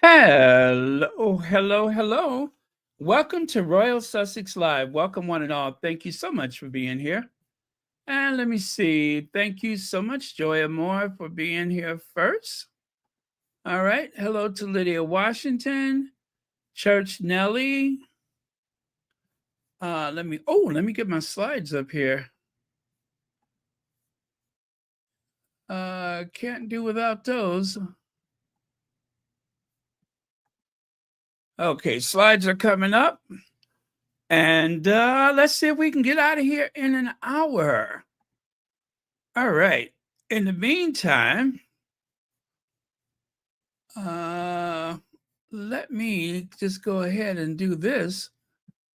Hello, hello, hello. Welcome to Royal Sussex Live. Welcome, one and all. Thank you so much for being here. And let me see. Thank you so much, Joya Moore, for being here first. All right. Hello to Lydia Washington, Church Nelly. Let me get my slides up here. Can't do without those. Okay, slides are coming up. And let's see if we can get out of here in an hour. All right. In the meantime, let me just go ahead and do this,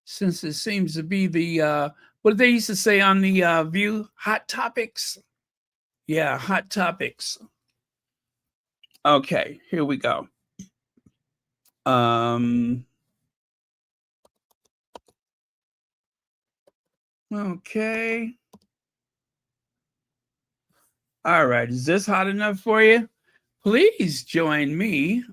since it seems to be the what they used to say on the View, hot topics. Yeah, hot topics. Okay, here we go. Okay. All right, is this hot enough for you? Please join me.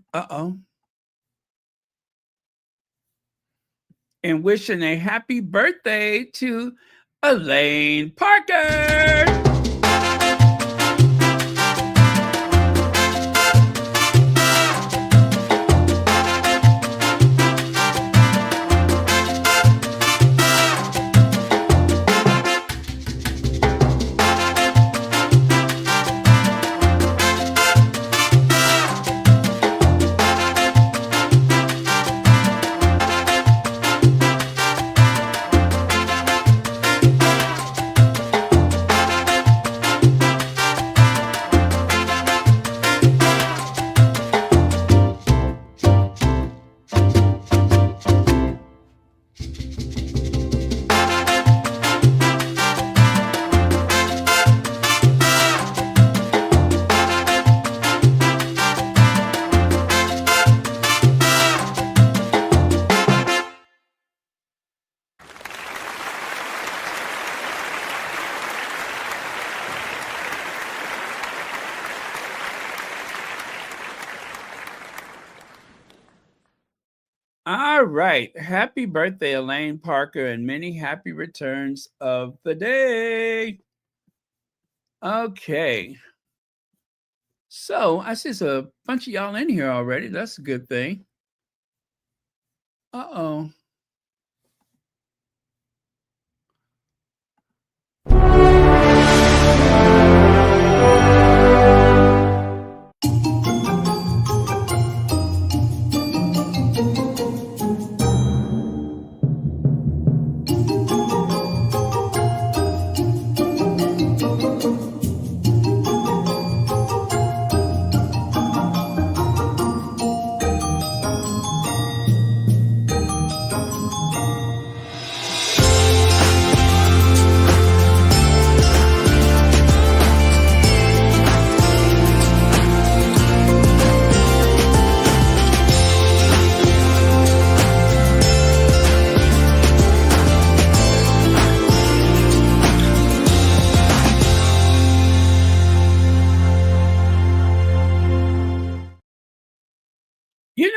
In wishing a happy birthday to Elaine Parker. All right. Happy birthday, Elaine Parker, and many happy returns of the day. Okay. So I see there's a bunch of y'all in here already. That's a good thing. Uh-oh.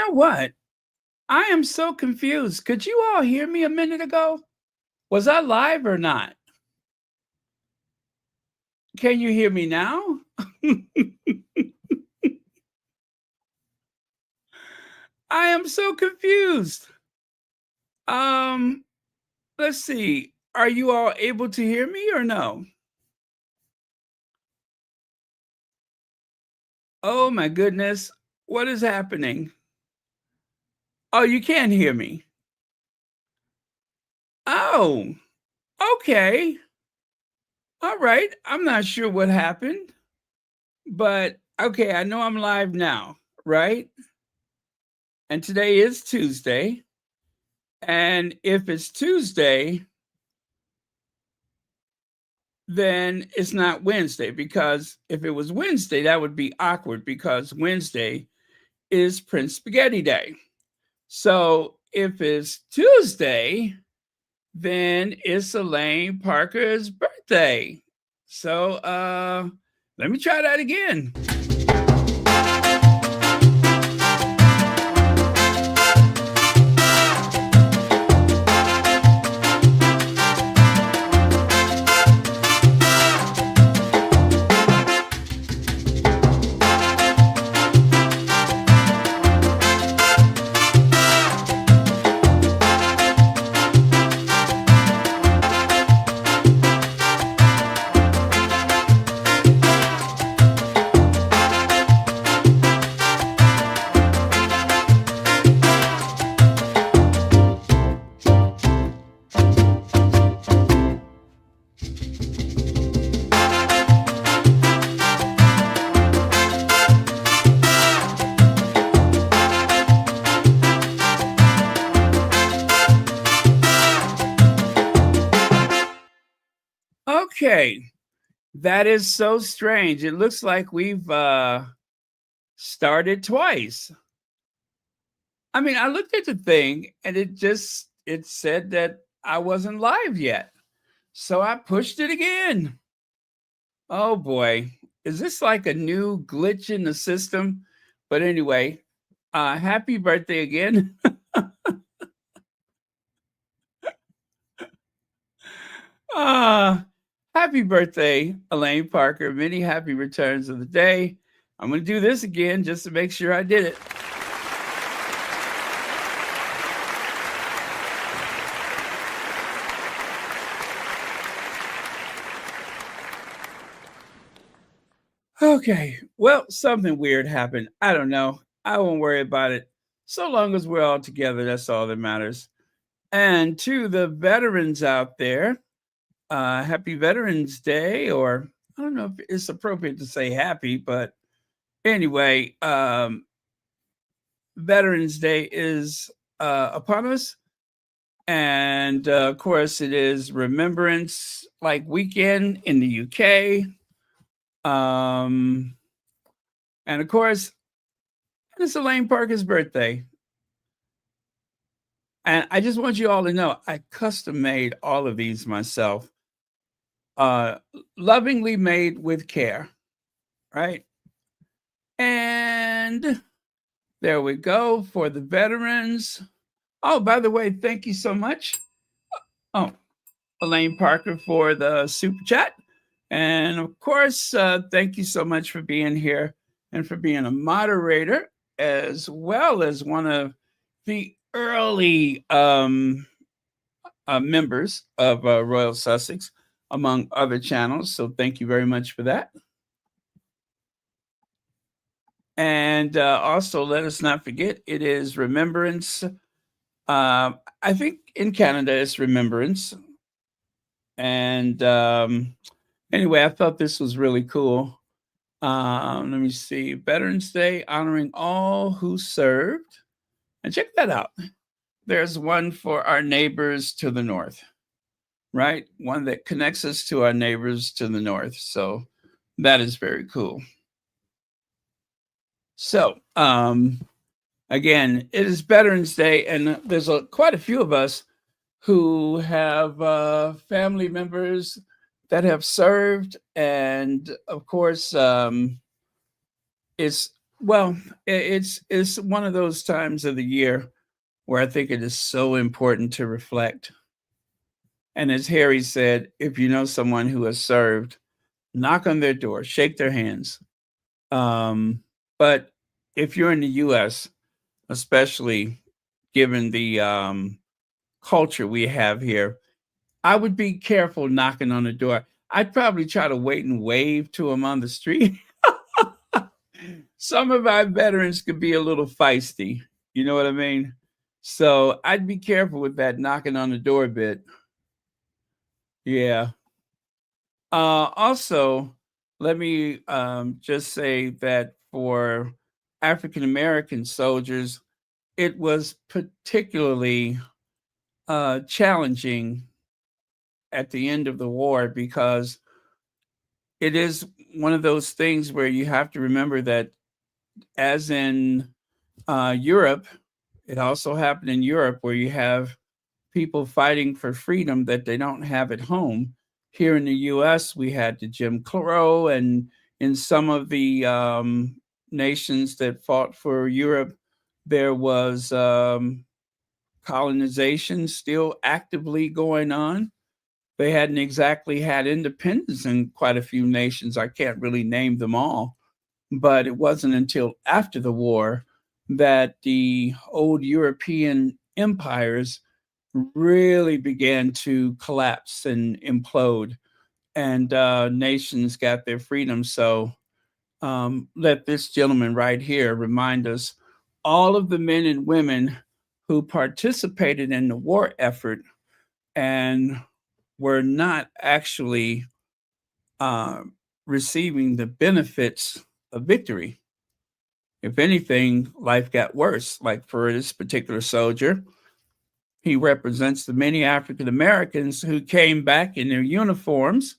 know what? I am so confused. Could you all hear me a minute ago? Was I live or not? Can you hear me now? I am so confused. Um, let's see. Are you all able to hear me or no? Oh my goodness. What is happening? Oh, you can hear me. Oh, okay. All right. I'm not sure what happened, but okay, I know I'm live now, right? And today is Tuesday. And if it's Tuesday, then it's not Wednesday, because if it was Wednesday, that would be awkward because Wednesday is Prince Spaghetti Day. So if it's Tuesday, then it's Elaine Parker's birthday. So let me try that again. Okay, that is so strange. It looks like we've started twice. I mean, I looked at the thing and it said that I wasn't live yet. So I pushed it again. Oh boy. Is this like a new glitch in the system? But anyway, happy birthday again. uh Happy birthday, Elaine Parker. Many happy returns of the day. I'm going to do this again just to make sure I did it. Okay. Well, something weird happened. I don't know. I won't worry about it. So long as we're all together, that's all that matters. And to the veterans out there, happy Veterans Day, or I don't know if it's appropriate to say happy, but anyway, Veterans Day is upon us. And of course, it is Remembrance like weekend in the UK. And of course, it's Elaine Parker's birthday. And I just want you all to know I custom made all of these myself, uh, lovingly made with care, right? And there we go for the veterans. Oh, by the way, thank you so much. Oh, Elaine Parker for the super chat. And of course, thank you so much for being here and for being a moderator, as well as one of the early members of Royal Sussex, among other channels. So thank you very much for that. And also, let us not forget, it is Remembrance. I think in Canada, it's Remembrance. And anyway, I thought this was really cool. Let me see. Veterans Day, honoring all who served. And check that out. There's one for our neighbors to the north, right? One that connects us to our neighbors to the north. So that is very cool. So, again, it is Veterans Day, and there's quite a few of us who have family members that have served. And of course, it's Well, it's one of those times of the year where I think it is so important to reflect. And as Harry said, if you know someone who has served, knock on their door, shake their hands. But if you're in the US, especially given the culture we have here, I would be careful knocking on the door. I'd probably try to wait and wave to them on the street. Some of our veterans could be a little feisty. You know what I mean? So I'd be careful with that knocking on the door bit. Yeah. Also, let me just say that for African American soldiers, it was particularly challenging at the end of the war because it is one of those things where you have to remember that, as in Europe, it also happened in Europe where you have people fighting for freedom that they don't have at home. Here in the US, we had the Jim Crow, and in some of the nations that fought for Europe, there was colonization still actively going on. They hadn't exactly had independence in quite a few nations. I can't really name them all, but it wasn't until after the war that the old European empires really began to collapse and implode, and nations got their freedom. So let this gentleman right here remind us, all of the men and women who participated in the war effort and were not actually uh, receiving the benefits of victory. If anything, life got worse. Like for this particular soldier, he represents the many African Americans who came back in their uniforms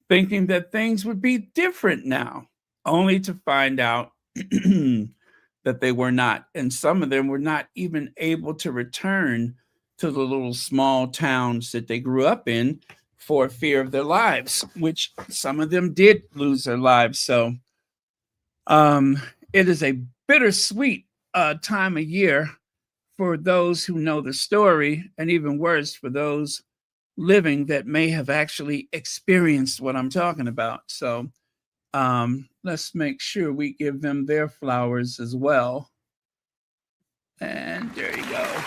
thinking that things would be different now, only to find out that they were not. And some of them were not even able to return to the little small towns that they grew up in for fear of their lives, which some of them did lose their lives. So um, it is a bittersweet time of year for those who know the story, and even worse for those living that may have actually experienced what I'm talking about. So let's make sure we give them their flowers as well. And there you go.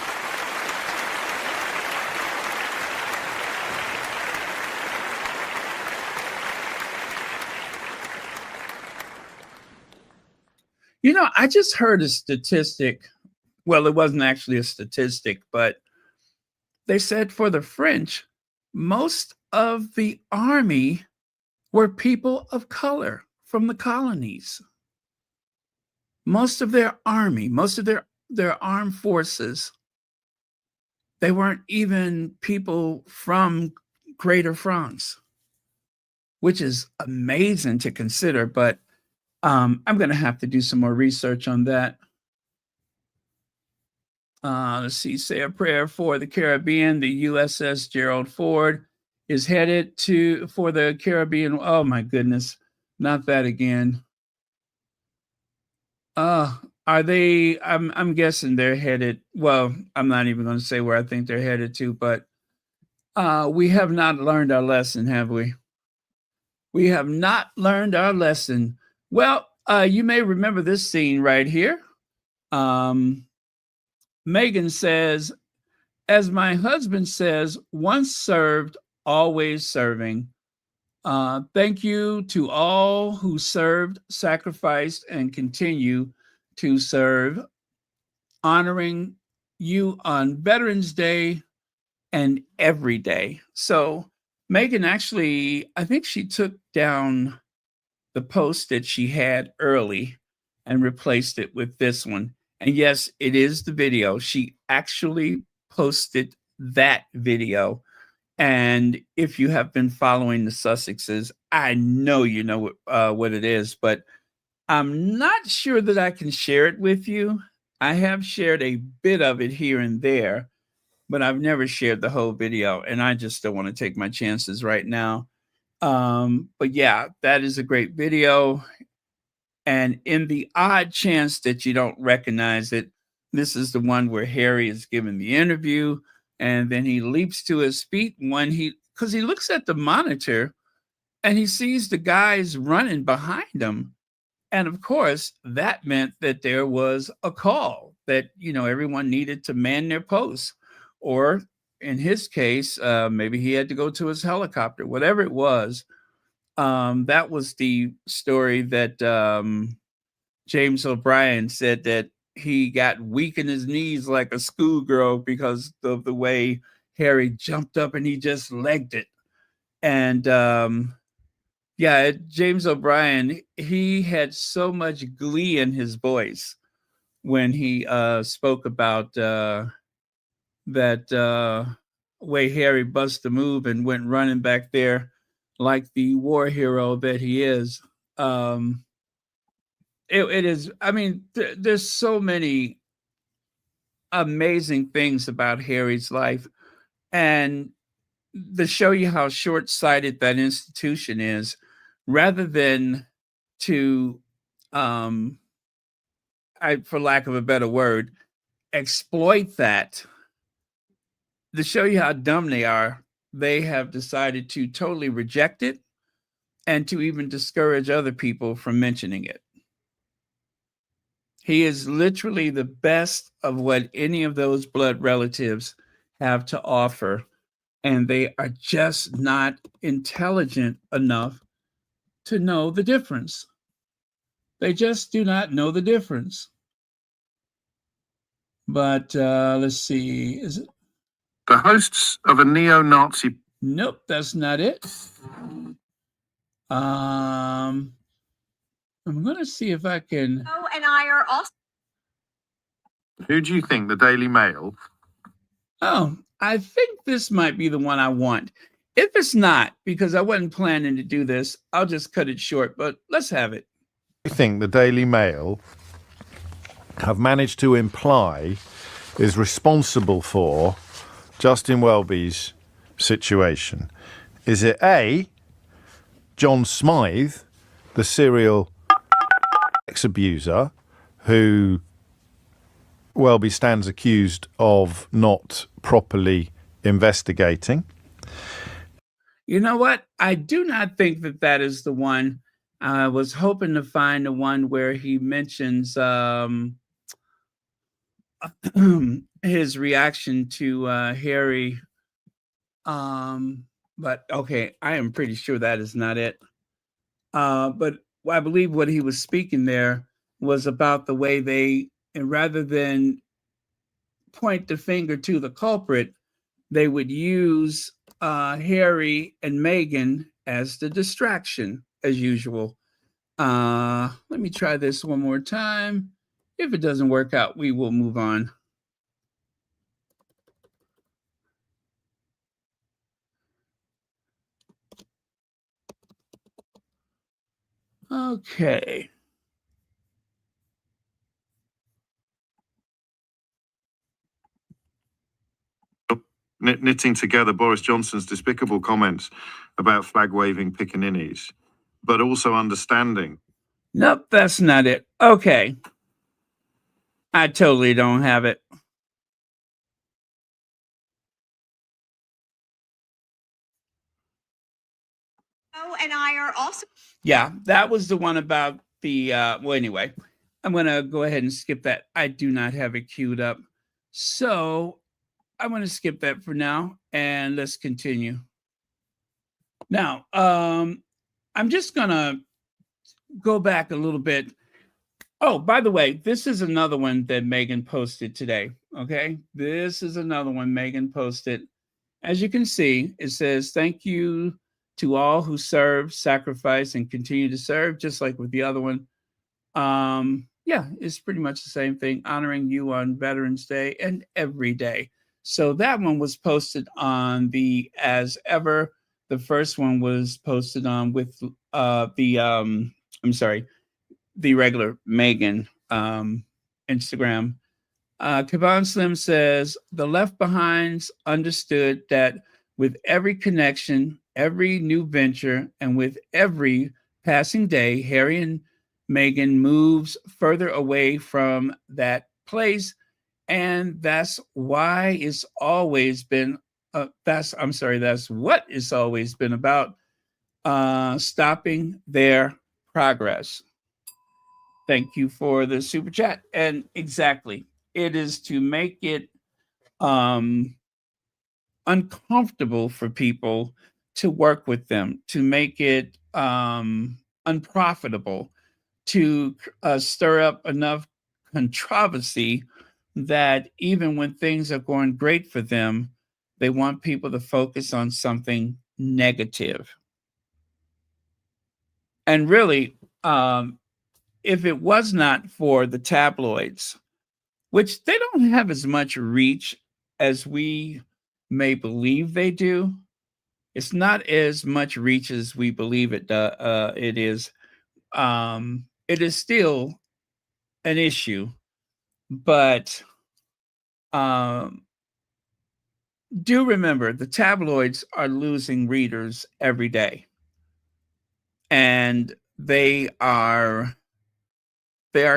You know, I just heard a statistic. Well, it wasn't actually a statistic, but they said for the French, most of the army were people of color from the colonies. Most of their army, most of their armed forces, they weren't even people from Greater France, which is amazing to consider. But I'm going to have to do some more research on that. Let's see, say a prayer for the Caribbean. The USS Gerald Ford is headed to for the Caribbean. Oh my goodness, not that again. Are they? I'm guessing they're headed. Well, I'm not even going to say where I think they're headed to, but we have not learned our lesson, have we? We have not learned our lesson. Well, you may remember this scene right here. Um, Meghan says, as my husband says, once served, always serving. Thank you to all who served, sacrificed, and continue to serve, honoring you on Veterans Day and every day. So, Meghan actually, I think she took down the post that she had early and replaced it with this one. And yes, it is the video. She actually posted that video. And if you have been following the Sussexes, I know you know what it is, but I'm not sure that I can share it with you. I have shared a bit of it here and there, but I've never shared the whole video, and I just don't want to take my chances right now. But yeah, that is a great video. And in the odd chance that you don't recognize it, this is the one where Harry is giving the interview, and then he leaps to his feet when because he looks at the monitor and he sees the guys running behind him. And of course, that meant that there was a call that, everyone needed to man their posts. Or in his case, maybe he had to go to his helicopter, whatever it was. That was the story that James O'Brien said, that he got weak in his knees like a schoolgirl because of the way Harry jumped up and he just legged it. And yeah, James O'Brien, he had so much glee in his voice when he spoke about that way Harry bust the move and went running back there like the war hero that he is. It is, I mean, there's so many amazing things about Harry's life. And to show you how short-sighted that institution is, rather than to, for lack of a better word, exploit that, to show you how dumb they are, they have decided to totally reject it and to even discourage other people from mentioning it. He is literally the best of what any of those blood relatives have to offer, and they are just not intelligent enough to know the difference. They just do not know the difference. But let's see. Is it? The hosts of a neo-Nazi. Nope, that's not it. I'm going to see if I can. Oh, and I are also. Who do you think? The Daily Mail? Oh, I think this might be the one I want. If it's not, because I wasn't planning to do this, I'll just cut it short, but let's have it. I think the Daily Mail have managed to imply is responsible for Justin Welby's situation. Is it A, John Smythe, the serial sex abuser, who Welby stands accused of not properly investigating? You know what? I do not think that that is the one. I was hoping to find the one where he mentions his reaction to Harry. But okay, I am pretty sure that is not it. But I believe what he was speaking there was about the way they, and rather than point the finger to the culprit, they would use Harry and Meghan as the distraction, as usual. Let me try this one more time. If it doesn't work out, we will move on. Okay. Knitting together Boris Johnson's despicable comments about flag-waving pickaninnies, but also understanding. Nope, that's not it. Okay. I totally don't have it. Oh, and I are also. Yeah, that was the one about the, well, anyway, I'm going to go ahead and skip that. I do not have it queued up. So I'm going to skip that for now, and let's continue. Now, I'm just going to go back a little bit. Oh, by the way, this is another one that Meghan posted today. Okay, this is another one Meghan posted. As you can see, it says, "Thank you to all who serve, sacrifice, and continue to serve," just like with the other one. Yeah, it's pretty much the same thing, honoring you on Veterans Day and every day. So that one was posted on the As Ever. The first one was posted on with the regular Meghan Instagram. Kavan Slim says, "The Left Behinds understood that with every connection, every new venture, and with every passing day, Harry and Meghan moves further away from that place, and that's why it's always been. That's what it's always been about, stopping their progress. Thank you for the super chat. And exactly, it is to make it um, uncomfortable for people to work with them, to make it unprofitable, to stir up enough controversy that even when things are going great for them, they want people to focus on something negative. And really, if it was not for the tabloids, which they don't have as much reach as we may believe they do, it's not as much reach as we believe it is. It is still an issue, but um, do remember the tabloids are losing readers every day, and they are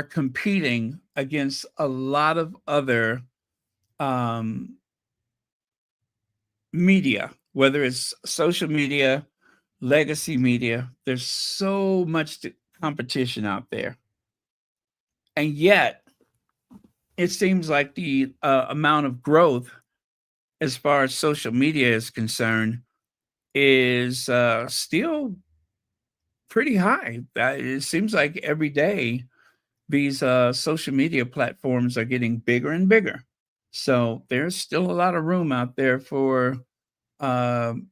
competing against a lot of other um, media, whether it's social media, legacy media. There's so much competition out there, and yet it seems like the amount of growth as far as social media is concerned is still pretty high. It seems like every day these social media platforms are getting bigger and bigger. So there's still a lot of room out there for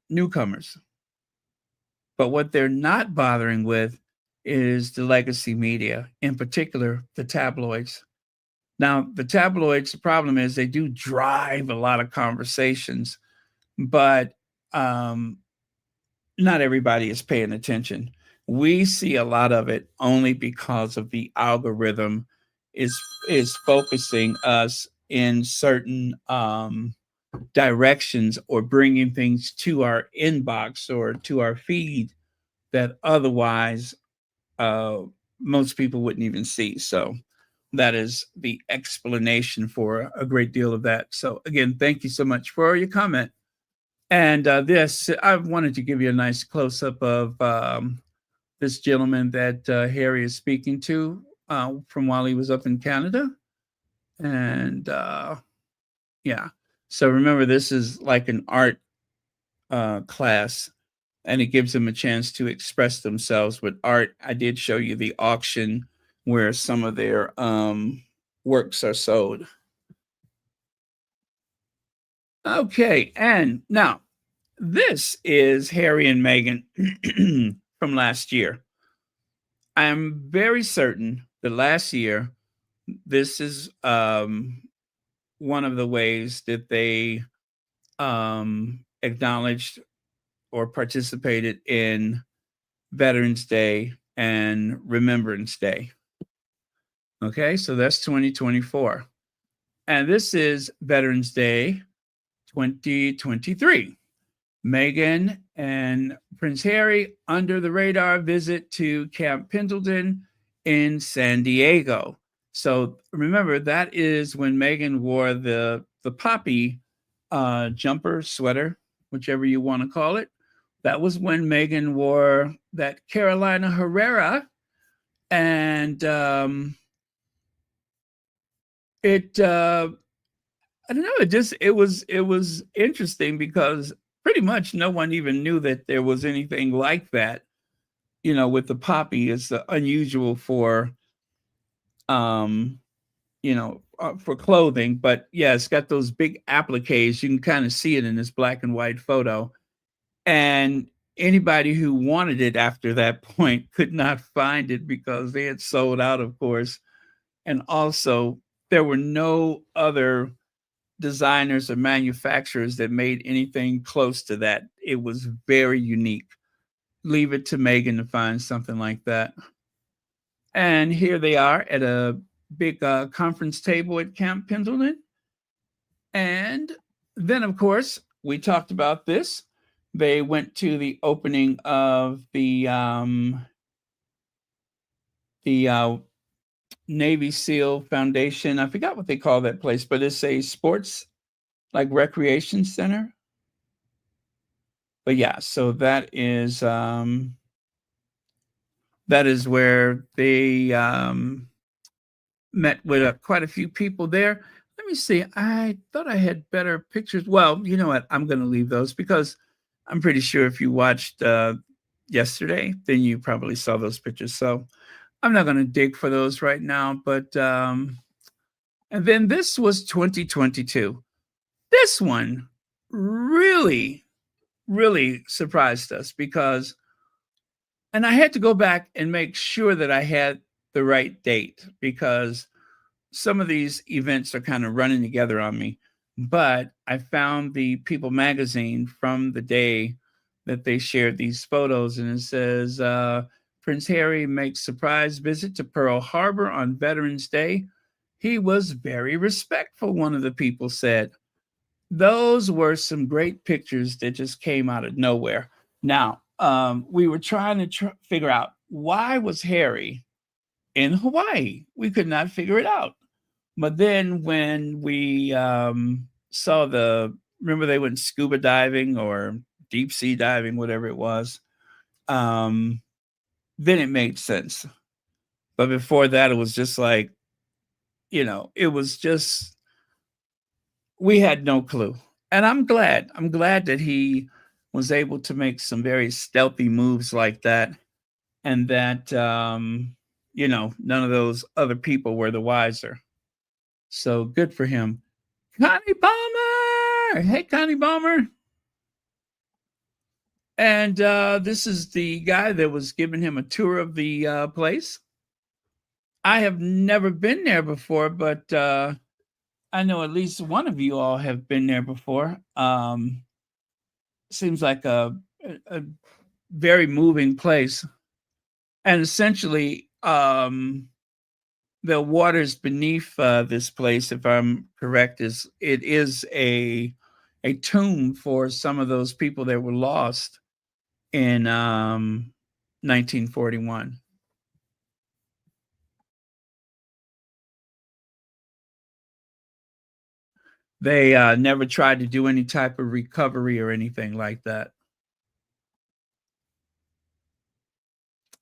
newcomers. But what they're not bothering with is the legacy media, in particular, the tabloids. Now, the tabloids, the problem is they do drive a lot of conversations, but um, not everybody is paying attention. We see a lot of it only because of the algorithm is is focusing us in certain directions or bringing things to our inbox or to our feed that otherwise uh, most people wouldn't even see. So that is the explanation for a great deal of that. So again, thank you so much for your comment. And this, I wanted to give you a nice close up of this gentleman that Harry is speaking to from while he was up in Canada. And yeah, so remember, this is like an art class, and it gives them a chance to express themselves with art. I did show you the auction where some of their works are sold. Okay, and now this is Harry and Meghan from last year. I am very certain that last year, this is one of the ways that they acknowledged or participated in Veterans Day and Remembrance Day. Okay, so that's 2024. And this is Veterans Day 2023. Meghan and Prince Harry under the radar visit to Camp Pendleton in San Diego. So remember, that is when Meghan wore the poppy jumper, sweater, whichever you want to call it. That was when Meghan wore that Carolina Herrera, and it I don't know, it was interesting because pretty much no one even knew that there was anything like that. You know, with the poppy, it's unusual for for clothing, but yeah, it's got those big appliques. You can kind of see it in this black and white photo. And anybody who wanted it after that point could not find it because they had sold out, of course. And also, there were no other designers or manufacturers that made anything close to that. It was very unique. Leave it to Meghan to find something like that. And here they are at a big conference table at Camp Pendleton. And then, of course, we talked about this. They went to the opening of the the Navy SEAL Foundation. I forgot what they call that place, but it's a sports like recreation center. But yeah, so that is where they met with quite a few people there. Let me see. I thought I had better pictures. Well, you know what? I'm going to leave those because I'm pretty sure if you watched yesterday, then you probably saw those pictures. So I'm not going to dig for those right now. But and then this was 2022. This one really, really surprised us because, and I had to go back and make sure that I had the right date because some of these events are kind of running together on me. But I found the People magazine from the day that they shared these photos, and it says Prince Harry makes surprise visit to Pearl Harbor on Veterans Day. He was very respectful, one of the people said. Those were some great pictures that just came out of nowhere. Now, we were trying to figure out why was Harry in Hawaii? We could not figure it out. But then when we saw remember they went scuba diving or deep sea diving, whatever it was, then it made sense. But before that, it was just like, it was just, we had no clue. And I'm glad. I'm glad that he was able to make some very stealthy moves like that. And that, none of those other people were the wiser. So good for him. Connie Palmer. Hey, Connie Palmer. And this is the guy that was giving him a tour of the place. I have never been there before, but I know at least one of you all have been there before. Seems like a very moving place. And essentially, the waters beneath this place, if I'm correct, is a tomb for some of those people that were lost in 1941. They never tried to do any type of recovery or anything like that.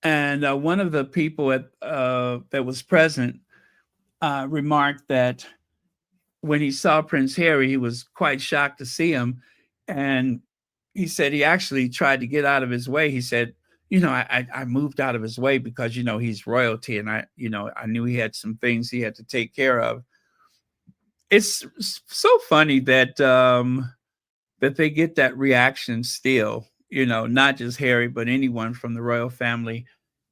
And one of the people that was present remarked that when he saw Prince Harry, he was quite shocked to see him. And he said he actually tried to get out of his way. He said, I moved out of his way because, he's royalty. And I knew he had some things he had to take care of. It's so funny that that they get that reaction still, not just Harry, but anyone from the royal family.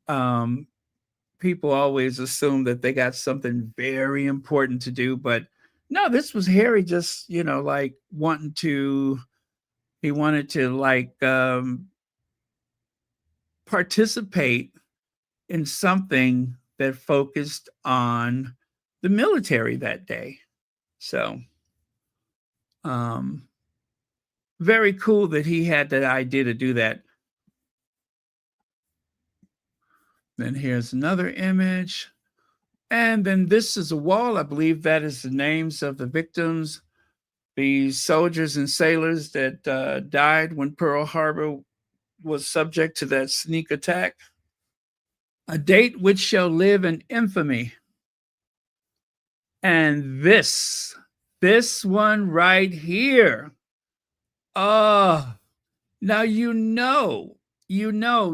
People always assume that they got something very important to do, but no, this was Harry just, like he wanted to like participate in something that focused on the military that day. So, very cool that he had that idea to do that. Then here's another image. And then this is a wall. I believe that is the names of the victims, the soldiers and sailors that died when Pearl Harbor was subject to that sneak attack. A date which shall live in infamy. And this one right here. Oh, now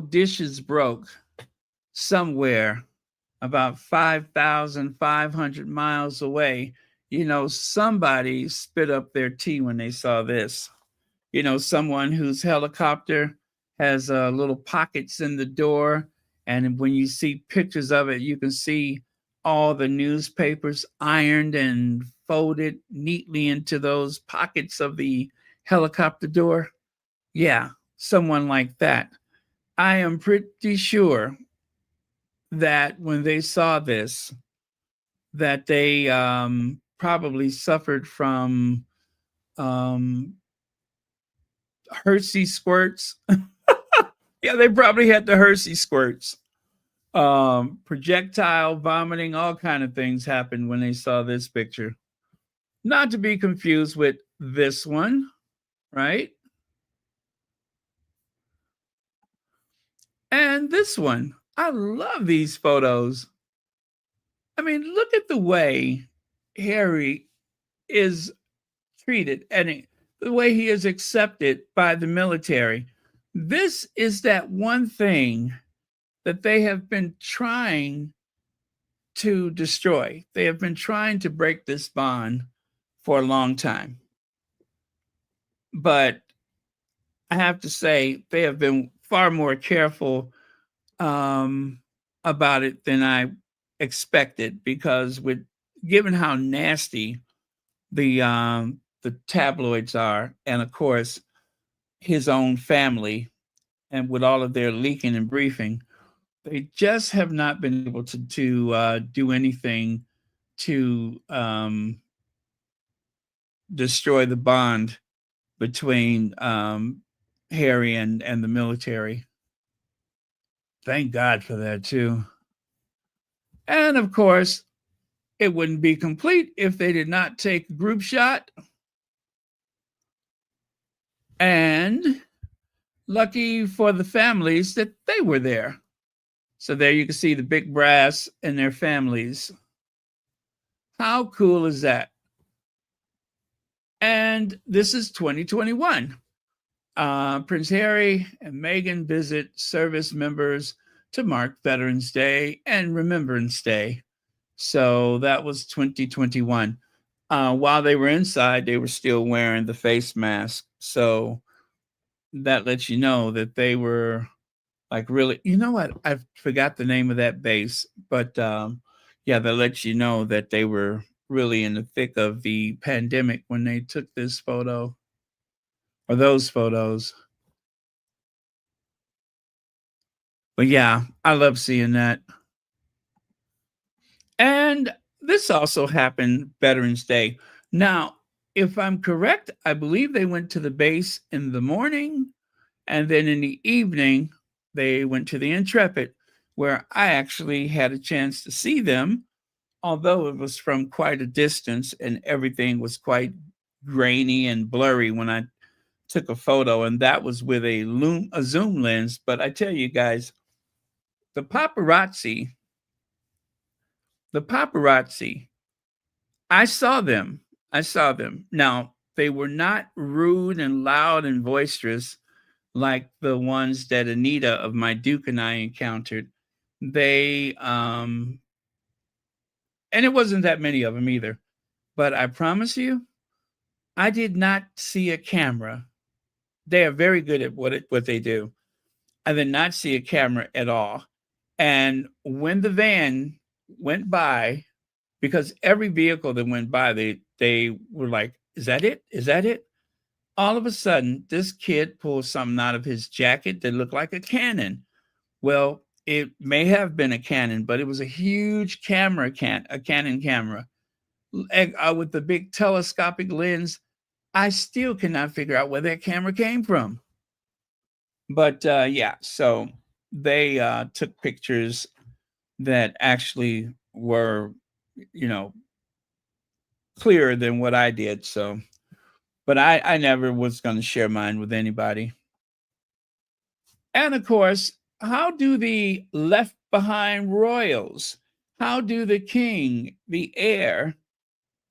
dishes broke somewhere about 5,500 miles away. Somebody spit up their tea when they saw this. Someone whose helicopter has little pockets in the door. And when you see pictures of it, you can see all the newspapers ironed and folded neatly into those pockets of the helicopter door. Yeah, someone like that. I am pretty sure that when they saw this, that they probably suffered from Hershey squirts. Yeah, they probably had the Hershey squirts. Projectile vomiting, all kind of things happened when they saw this picture. Not to be confused with this one, right? And this one. I love these photos. I mean, look at the way Harry is treated and the way he is accepted by the military. This is that one thing that they have been trying to destroy. They have been trying to break this bond for a long time. But I have to say, they have been far more careful about it than I expected, because given how nasty the tabloids are, and of course his own family, and with all of their leaking and briefing, they just have not been able to do anything to destroy the bond between Harry and the military. Thank God for that too. And of course, it wouldn't be complete if they did not take a group shot. And lucky for the families that they were there. So there you can see the big brass and their families. How cool is that? And this is 2021. Prince Harry and Meghan visit service members to mark Veterans Day and Remembrance Day. So that was 2021. While they were inside, they were still wearing the face mask. So that lets you know that they were like really, you know what? I forgot the name of that base, but yeah, that lets you know that they were really in the thick of the pandemic when they took this photo or those photos. But yeah, I love seeing that. And this also happened Veterans Day. Now, if I'm correct, I believe they went to the base in the morning, and then in the evening, they went to the Intrepid, where I actually had a chance to see them, although it was from quite a distance and everything was quite grainy and blurry when I took a photo, and that was with a zoom lens. But I tell you guys, the paparazzi, I saw them. Now, they were not rude and loud and boisterous like the ones that Anita of My Duke and I encountered. They and it wasn't that many of them either. But I promise you, I did not see a camera. They are very good at what they do. I did not see a camera at all. And when the van went by, because every vehicle that went by, they were like, "Is that it? Is that it?" All of a sudden, this kid pulls something out of his jacket that looked like a cannon. Well, it may have been a cannon, but it was a huge camera, a Canon camera with the big telescopic lens. I still cannot figure out where that camera came from. But yeah, so they took pictures that actually were, you know, clearer than what I did. So, but I never was going to share mine with anybody. And of course, how do the left behind royals, how do the king, the heir,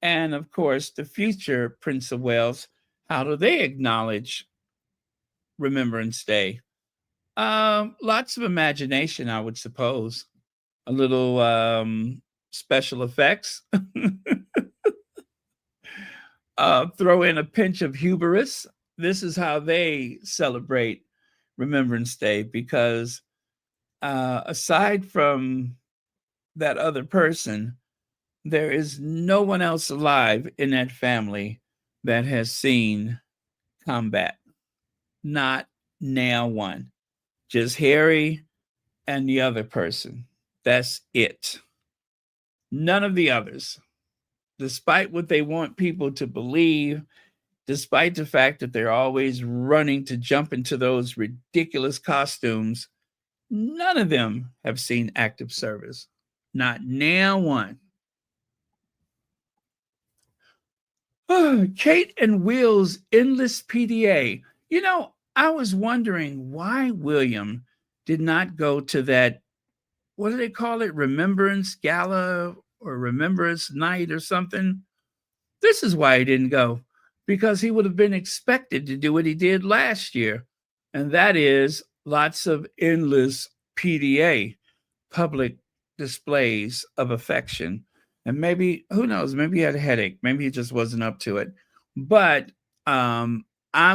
and of course the future Prince of Wales, how do they acknowledge Remembrance Day? Lots of imagination, I would suppose. A little special effects. Throw in a pinch of hubris. This is how they celebrate Remembrance Day, because aside from that other person, there is no one else alive in that family that has seen combat. Not now one. Just Harry and the other person. That's it. None of the others. Despite what they want people to believe, despite the fact that they're always running to jump into those ridiculous costumes, None of them have seen active service. Not now one. Kate and Will's endless PDA. You know, I was wondering why William did not go to that, what do they call it? Remembrance Gala or Remembrance Night or something. This is why he didn't go, because he would have been expected to do what he did last year, and that is lots of endless PDA, public displays of affection. And maybe, who knows, maybe he had a headache, maybe he just wasn't up to it. But I'm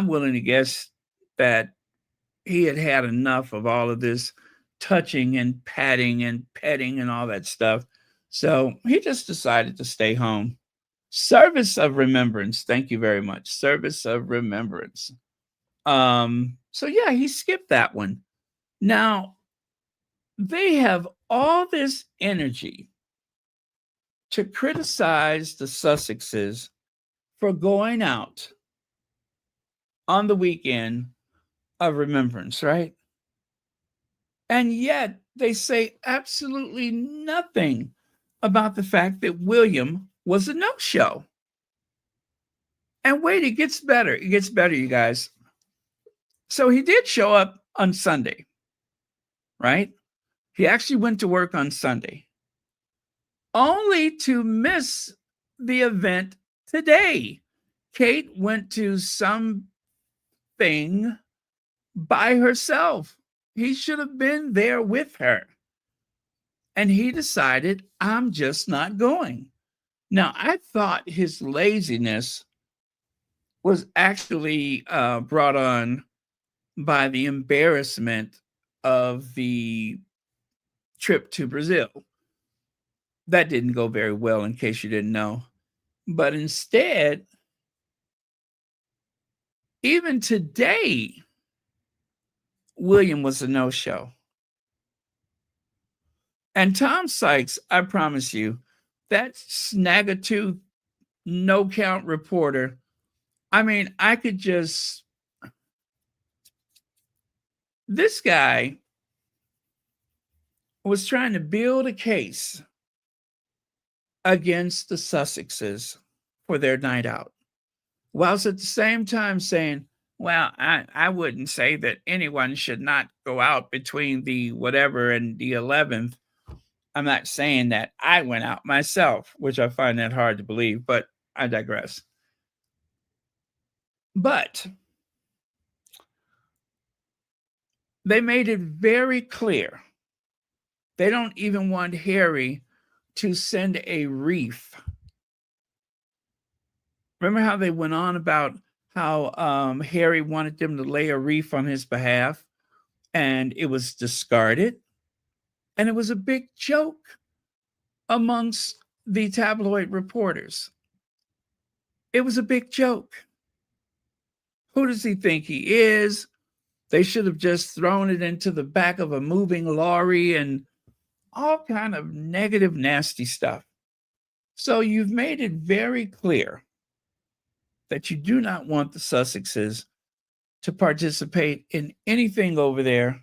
willing to guess that he had had enough of all of this touching and patting and petting and all that stuff. So he just decided to stay home. Service of remembrance. Thank you very much. Service of remembrance. So yeah, he skipped that one. Now, they have all this energy to criticize the Sussexes for going out on the weekend of remembrance, right? And yet they say absolutely nothing about the fact that William was a no-show. And wait, it gets better. It gets better, you guys. So he did show up on Sunday, right? He actually went to work on Sunday, only to miss the event today. Kate went to something by herself. He should have been there with her. And he decided, I'm just not going. Now, I thought his laziness was actually brought on by the embarrassment of the trip to Brazil. That didn't go very well, in case you didn't know. But instead, even today, William was a no-show. And Tom Sykes, I promise you, that snag-a-tooth, no-count reporter, I mean, I could just... This guy was trying to build a case against the Sussexes for their night out, whilst at the same time saying, well, I wouldn't say that anyone should not go out between the whatever and the 11th. I'm not saying that. I went out myself, which I find that hard to believe, but I digress. But they made it very clear they don't even want Harry to send a wreath. Remember how they went on about how Harry wanted them to lay a wreath on his behalf, and it was discarded? And it was a big joke amongst the tabloid reporters. It was a big joke. Who does he think he is? They should have just thrown it into the back of a moving lorry and all kind of negative, nasty stuff. So you've made it very clear that you do not want the Sussexes to participate in anything over there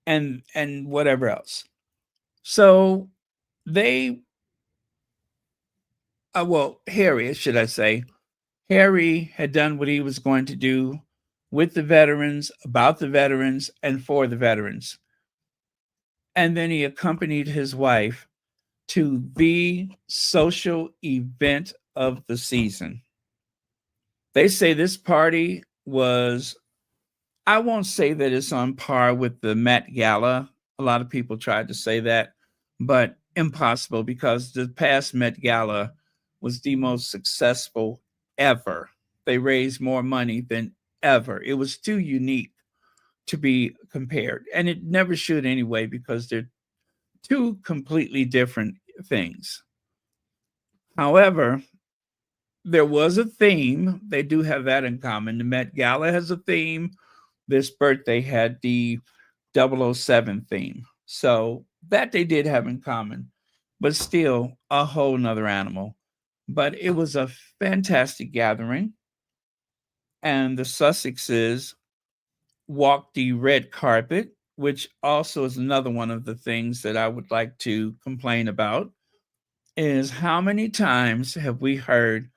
and whatever else. So they, Harry, should I say, Harry had done what he was going to do with the veterans, about the veterans, and for the veterans. And then he accompanied his wife to the social event of the season. They say this party was, I won't say that it's on par with the Met Gala. A lot of people tried to say that, but impossible, because the past Met Gala was the most successful ever. They raised more money than ever. It was too unique to be compared, and it never should anyway, because they're two completely different things. However, there was a theme. They do have that in common. The Met Gala has a theme. This birthday had the 007 theme. So that they did have in common, but still a whole nother animal. But it was a fantastic gathering. And the Sussexes walked the red carpet which also is another one of the things that I would like to complain about, is how many times have we heard,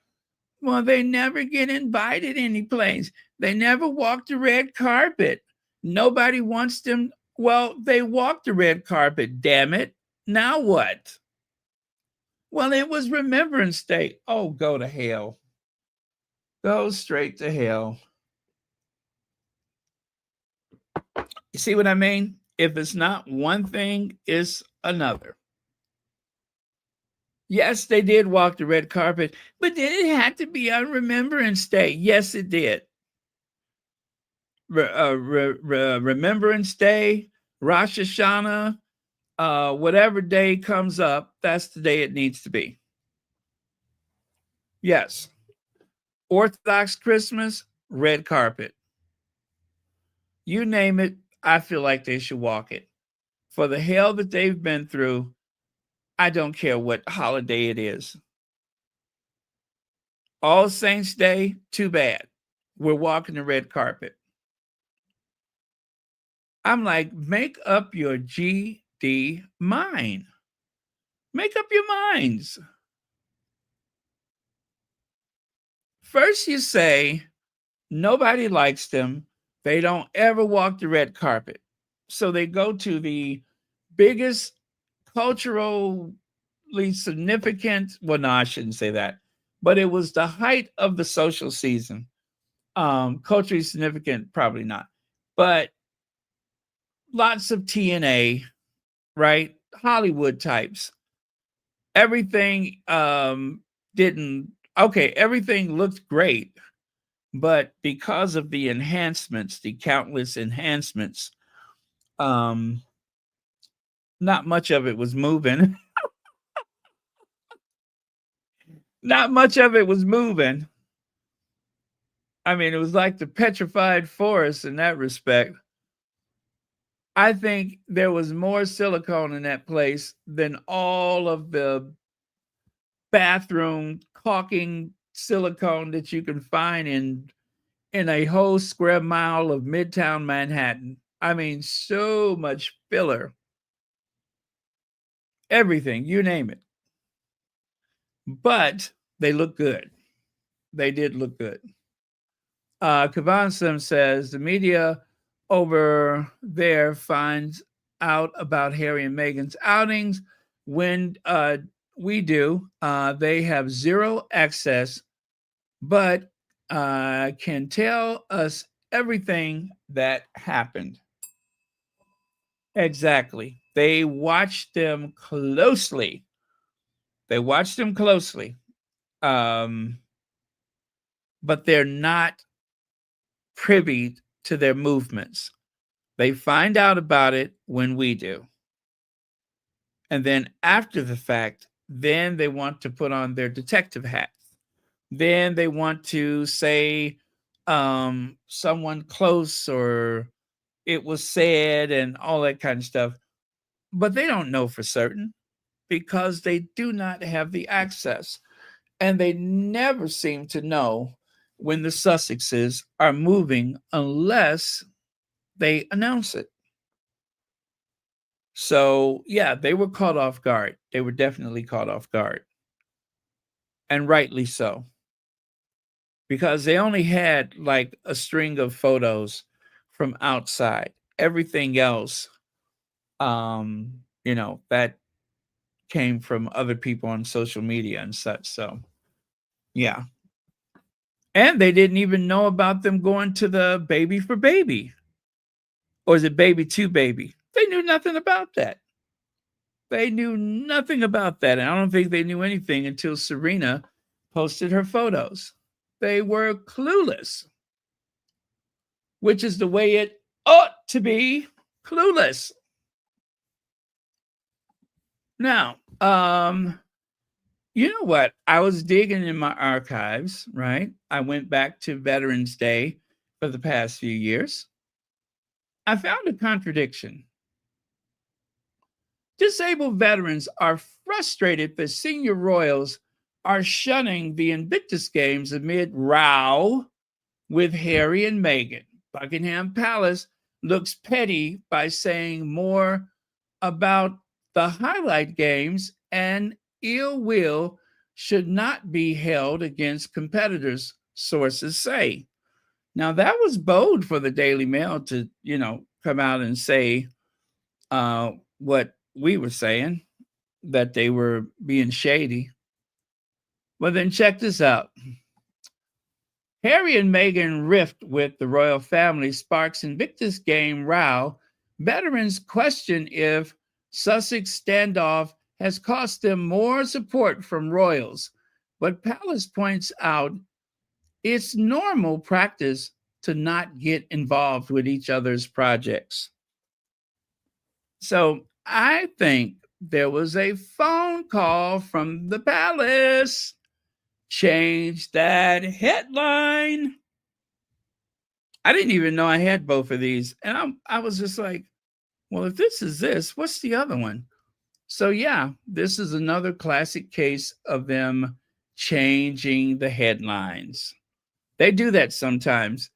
well, they never get invited any place. They never walk the red carpet. Nobody wants them. Well, they walked the red carpet, damn it. Now what? Well, it was Remembrance Day. Oh, go to hell. Go straight to hell. You see what I mean? If it's not one thing, it's another. Yes, they did walk the red carpet, but did it have to be on Remembrance Day? Yes, it did. Remembrance Day, Rosh Hashanah, whatever day comes up, that's the day it needs to be. Yes. Orthodox Christmas, red carpet. You name it, I feel like they should walk it. For the hell that they've been through, I don't care what holiday it is. All Saints Day, too bad. We're walking the red carpet. I'm like, make up your GD mind. Make up your minds. First, you say nobody likes them. They don't ever walk the red carpet. So they go to the biggest culturally significant, well, no, I shouldn't say that, but it was the height of the social season. Culturally significant, probably not, but lots of TNA, right? Hollywood types. Everything everything looked great, but because of the enhancements, the countless enhancements, not much of it was moving. Not much of it was moving. I mean, it was like the petrified forest in that respect. I think there was more silicone in that place than all of the bathroom caulking silicone that you can find in a whole square mile of Midtown Manhattan. I mean, so much filler. Everything, you name it. But they look good. They did look good. Kavan Sim says the media over there finds out about Harry and Meghan's outings when we do. They have zero access, but can tell us everything that happened. Exactly. They watched them closely. But they're not privy to their movements. They find out about it when we do. And then after the fact, then they want to put on their detective hats. Then they want to say someone close or it was said and all that kind of stuff. But they don't know for certain because they do not have the access. And they never seem to know when the Sussexes are moving unless they announce it. So, yeah, they were caught off guard. They were definitely caught off guard. And rightly so. Because they only had like a string of photos from outside. Everything else, that came from other people on social media and such. So, yeah. And they didn't even know about them going to the Baby for Baby. Or is it Baby to Baby? They knew nothing about that. They knew nothing about that. And I don't think they knew anything until Serena posted her photos. They were clueless, which is the way it ought to be, clueless. Now, you know what? I was digging in my archives, right? I went back to Veterans Day for the past few years. I found a contradiction. Disabled veterans are frustrated that senior royals are shunning the Invictus Games amid row with Harry and Meghan. Buckingham Palace looks petty by saying more about the highlight games, and ill will should not be held against competitors, sources say. Now, that was bold for the Daily Mail to, come out and say what we were saying, that they were being shady. Well, then check this out. Harry and Meghan rift with the royal family sparks Invictus game row. Veterans question if Sussex standoff has cost them more support from royals, but Palace points out it's normal practice to not get involved with each other's projects. So I think there was a phone call from the palace. Change that headline. I didn't even know I had both of these. And I was just like, well, if this is this, what's the other one? So, yeah, this is another classic case of them changing the headlines. They do that sometimes.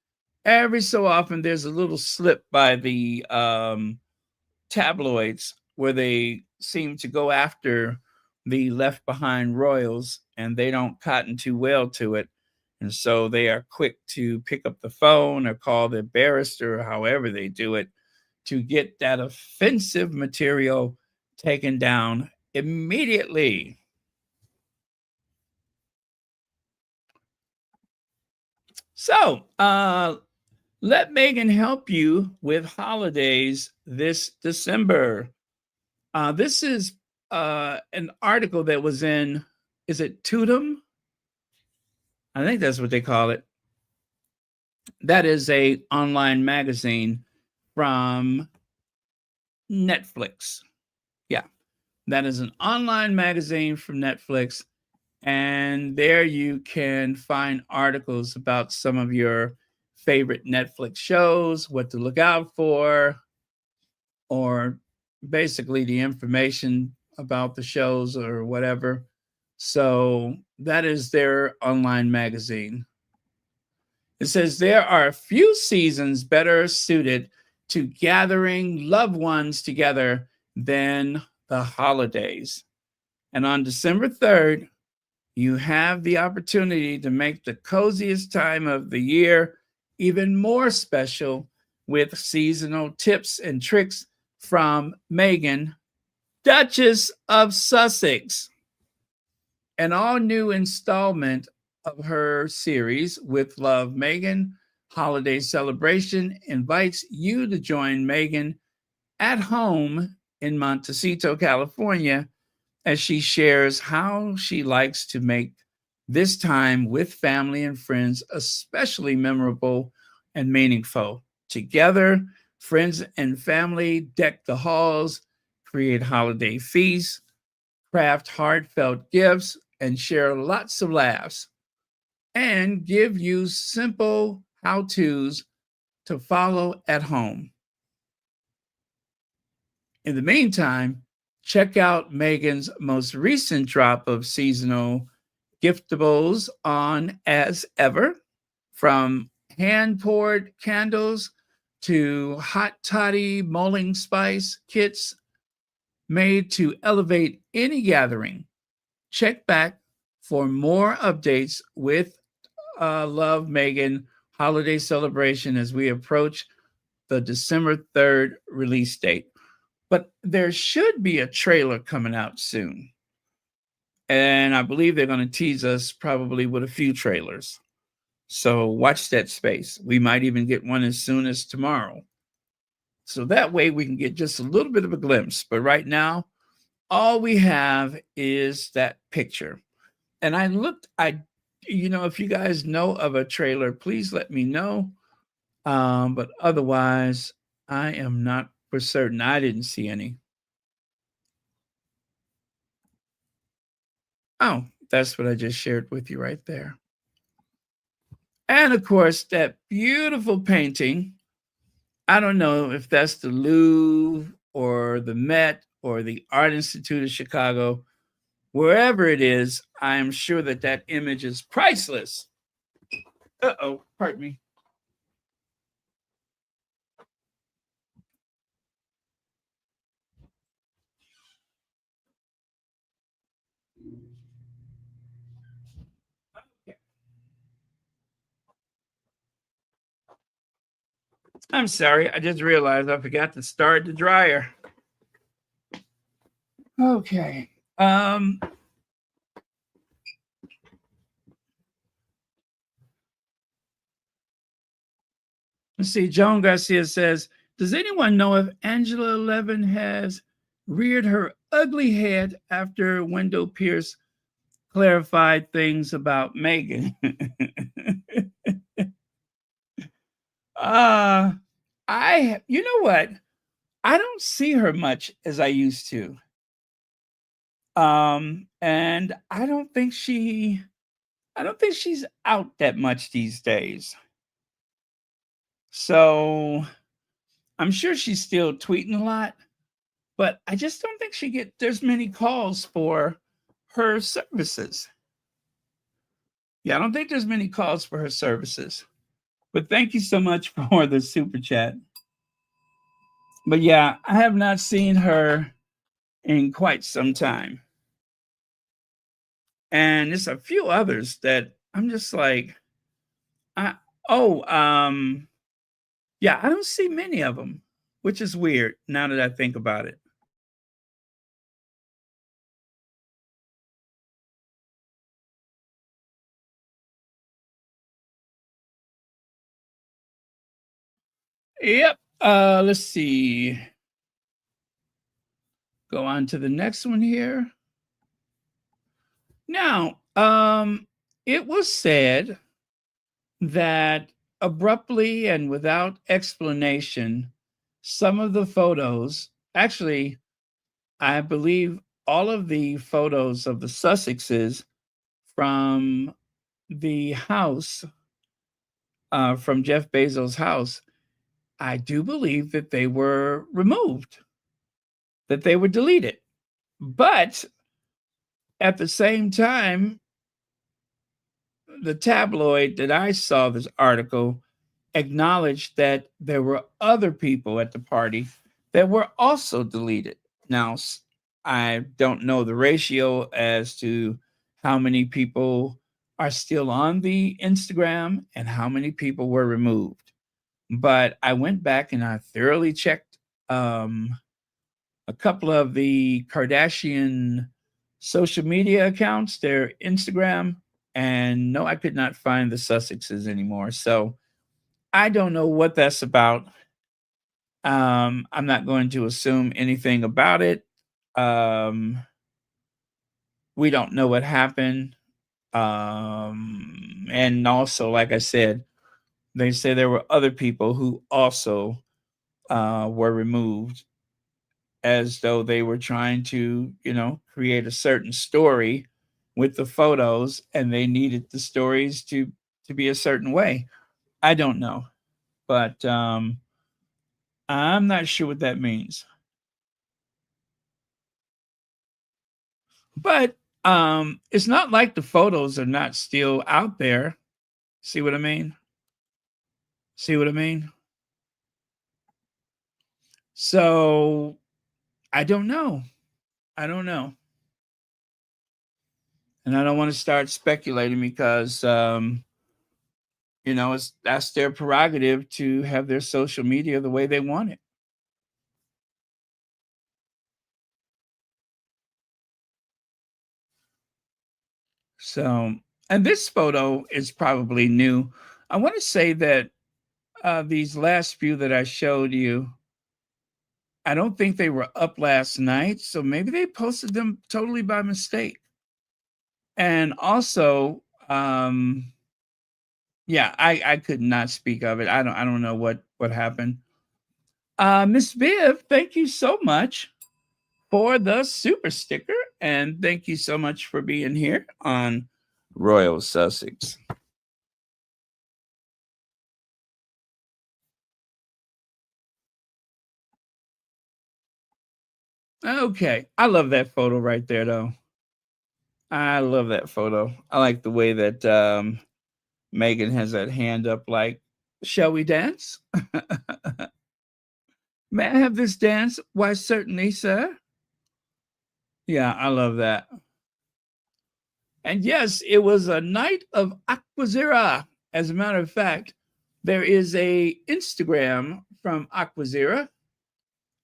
Every so often, there's a little slip by the tabloids where they seem to go after the left behind royals and they don't cotton too well to it. And so they are quick to pick up the phone or call their barrister or however they do it to get that offensive material taken down immediately. So, let Meghan help you with holidays this December. This is an article that was in, is it Tudum? I think that's what they call it. That is a online magazine from Netflix. Yeah, that is an online magazine from Netflix. And there you can find articles about some of your favorite Netflix shows, what to look out for, or basically the information about the shows or whatever. So that is their online magazine. It says there are few seasons better suited to gathering loved ones together than the holidays. And on December 3rd, you have the opportunity to make the coziest time of the year even more special with seasonal tips and tricks from Meghan, Duchess of Sussex. An all-new installment of her series, With Love, Meghan, Holiday Celebration, invites you to join Meghan at home in Montecito, California, as she shares how she likes to make this time with family and friends especially memorable and meaningful. Together, friends and family deck the halls, create holiday feasts, craft heartfelt gifts, and share lots of laughs, and give you simple how-tos to follow at home. In the meantime, check out Meghan's most recent drop of seasonal giftables on As Ever, from hand-poured candles to hot toddy mulling spice kits made to elevate any gathering. Check back for more updates with Love Meghan holiday celebration as we approach the December 3rd release date. But there should be a trailer coming out soon. And I believe they're going to tease us probably with a few trailers. So watch that space. We might even get one as soon as tomorrow. So that way we can get just a little bit of a glimpse. But right now, all we have is that picture. And if you guys know of a trailer, please let me know. But otherwise, I am not for certain. I didn't see any. Oh, that's what I just shared with you right there. And of course, that beautiful painting. I don't know if that's the Louvre or the Met or the Art Institute of Chicago. Wherever it is, I am sure that that image is priceless. Uh-oh, pardon me. I'm sorry. I just realized I forgot to start the dryer. Okay. Let's see. Joan Garcia says, does anyone know if Angela 11 has reared her ugly head after Wendell Pierce clarified things about Meghan? uh you know what? I don't see her much as I used to. And I don't think she's out that much these days. So I'm sure she's still tweeting a lot, but I just don't think there's many calls for her services. Yeah, I don't think there's many calls for her services. But thank you so much for the super chat. But yeah, I have not seen her in quite some time. And there's a few others that I'm just like, I oh, yeah, I don't see many of them, which is weird now that I think about it. Yep. Let's see. Go on to the next one here. Now, it was said that abruptly and without explanation, some of the photos, actually, I believe all of the photos of the Sussexes from the house, from Jeff Bezos' house, I do believe that they were removed, that they were deleted. But at the same time, the tabloid that I saw this article acknowledged that there were other people at the party that were also deleted. Now, I don't know the ratio as to how many people are still on the Instagram and how many people were removed. But I went back and I thoroughly checked a couple of the Kardashian social media accounts, their Instagram, and no, I could not find the Sussexes anymore. So I don't know what that's about. I'm not going to assume anything about it. We don't know what happened. And also, like I said, they say there were other people who also were removed as though they were trying to, create a certain story with the photos and they needed the stories to be a certain way. I don't know. But I'm not sure what that means. But it's not like the photos are not still out there. See what I mean? See what I mean? So I don't know. I don't know. And I don't want to start speculating because that's their prerogative to have their social media the way they want it. So, and this photo is probably new. I want to say that these last few that I showed you, I don't think they were up last night. So maybe they posted them totally by mistake. And also, yeah, I could not speak of it. I don't know what happened. Miss Viv, thank you so much for the super sticker. And thank you so much for being here on Royal Sussex. Okay. I love that photo right there, though. I love that photo. I like the way that Meghan has that hand up, like, shall we dance? May I have this dance? Why, certainly, sir. Yeah, I love that. And yes, it was a night of Aquazera. As a matter of fact, There is a Instagram from Aquazera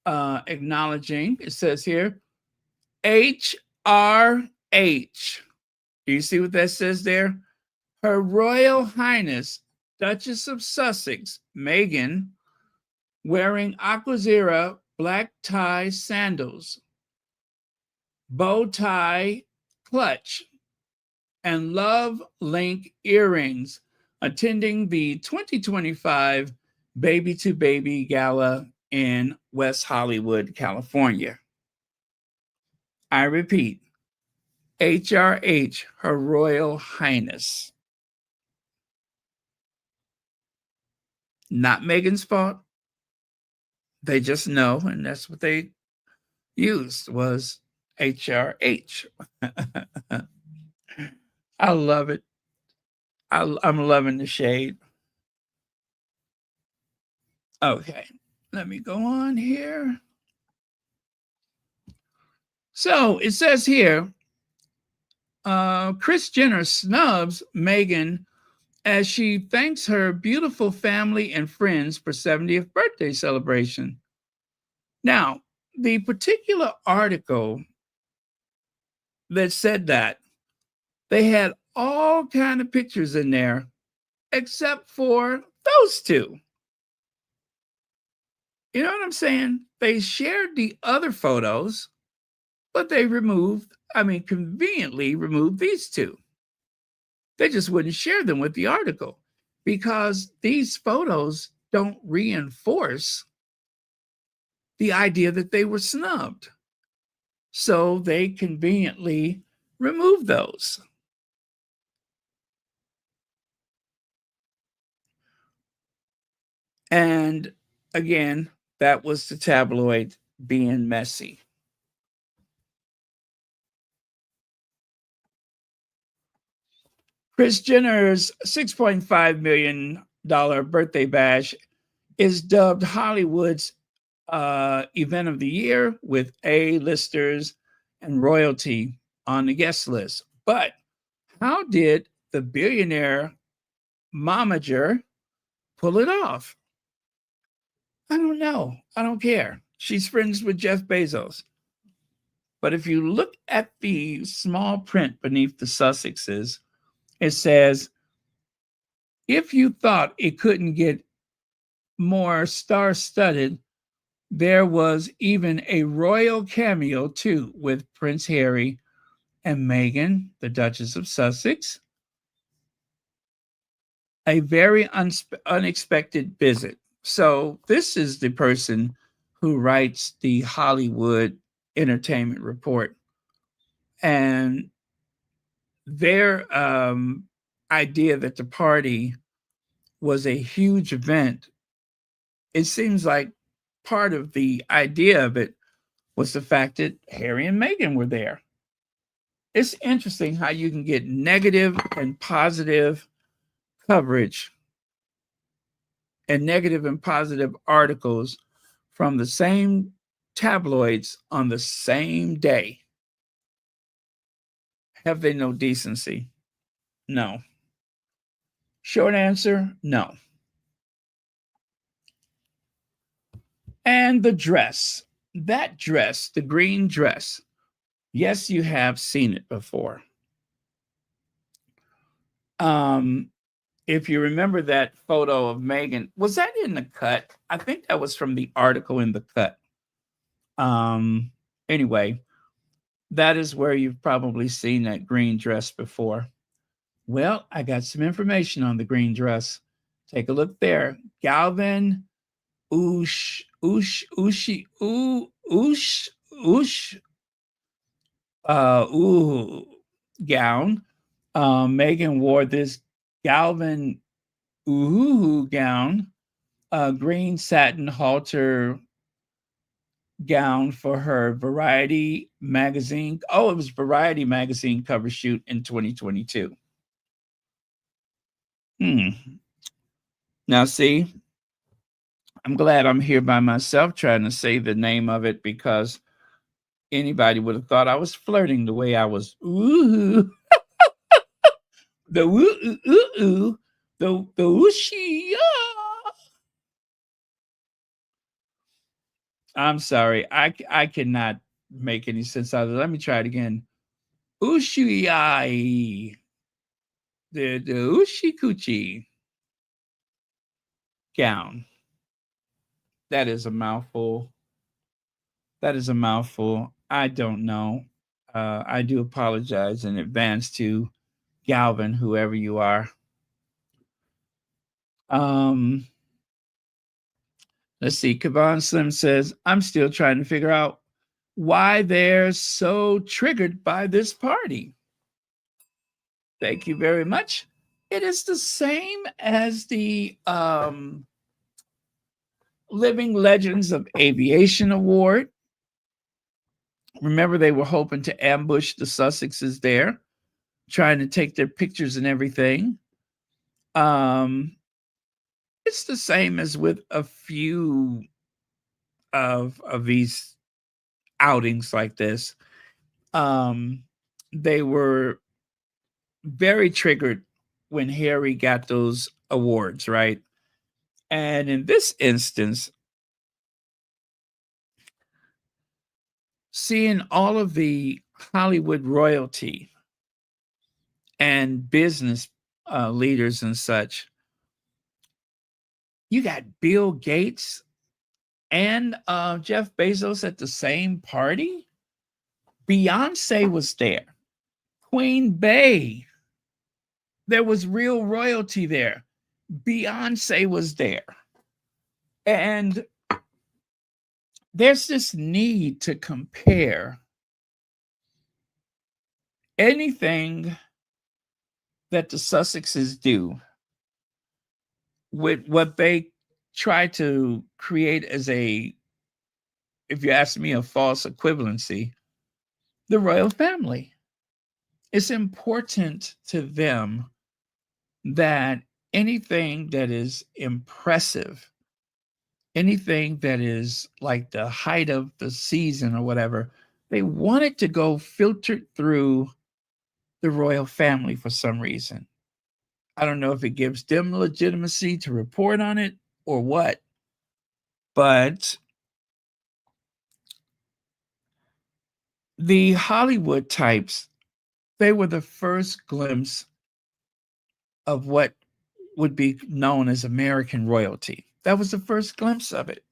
acknowledging, it says here, HRH. Do you see what that says there? Her Royal Highness, Duchess of Sussex, Meghan, wearing Aquazera black tie sandals, bow tie clutch, and love link earrings, attending the 2025 Baby to Baby Gala in West Hollywood, California. I repeat, HRH, Her Royal Highness. Not Meghan's fault. They just know, and that's what they used was HRH. I love it. I'm loving the shade. Okay, let me go on here. So it says here, Kris Jenner snubs Meghan as she thanks her beautiful family and friends for 70th birthday celebration. Now, the particular article that said that, they had all kind of pictures in there, except for those two. You know what I'm saying? They shared the other photos, but they conveniently removed these two. They just wouldn't share them with the article because these photos don't reinforce the idea that they were snubbed. So they conveniently removed those. And again, that was the tabloid being messy. Kris Jenner's $6.5 million birthday bash is dubbed Hollywood's event of the year, with A-listers and royalty on the guest list. But how did the billionaire momager pull it off? I don't know. I don't care. She's friends with Jeff Bezos. But if you look at the small print beneath the Sussexes, it says, if you thought it couldn't get more star-studded, there was even a royal cameo too, with Prince Harry and Meghan, the Duchess of Sussex. A very unexpected visit. So this is the person who writes the Hollywood Entertainment Report. And their idea that the party was a huge event, it seems like part of the idea of it was the fact that Harry and Meghan were there. It's interesting how you can get negative and positive coverage and negative and positive articles from the same tabloids on the same day. Have they no decency? No. Short answer, no. And the dress, that dress, the green dress. Yes, you have seen it before. If you remember that photo of Meghan, was that in the cut? I think that was from the article in the cut. Anyway, that is where you've probably seen that green dress before. Well, I got some information on the green dress. Take a look there. Galvin gown. Meghan wore this Galvin gown, green satin halter gown for her Variety magazine. Oh, it was Variety magazine cover shoot in 2022. Now, see, I'm glad I'm here by myself trying to say the name of it, because anybody would have thought I was flirting the way I was. Ooh, the woo, ooh, ooh, the whooshy, I'm sorry. I cannot make any sense out of it. Let me try it again. Ushuiai. The Ushikuchi gown. That is a mouthful. That is a mouthful. I don't know. I do apologize in advance to Galvin, whoever you are. Um, let's see. Kavan Slim says, I'm still trying to figure out why they're so triggered by this party. Thank you very much. It is the same as the Living Legends of Aviation Award. Remember, they were hoping to ambush the Sussexes there, trying to take their pictures and everything. It's the same as with a few of these outings like this. They were very triggered when Harry got those awards, right? And in this instance, seeing all of the Hollywood royalty and business leaders and such, you got Bill Gates and Jeff Bezos at the same party. Beyonce was there. Queen Bey. There was real royalty there. Beyonce was there. And there's this need to compare anything that the Sussexes do with what they try to create as a, if you ask me, a false equivalency, the royal family. It's important to them that anything that is impressive, anything that is like the height of the season or whatever, they want it to go filtered through the royal family for some reason. I don't know if it gives them legitimacy to report on it or what, but the Hollywood types, they were the first glimpse of what would be known as American royalty. That was the first glimpse of it.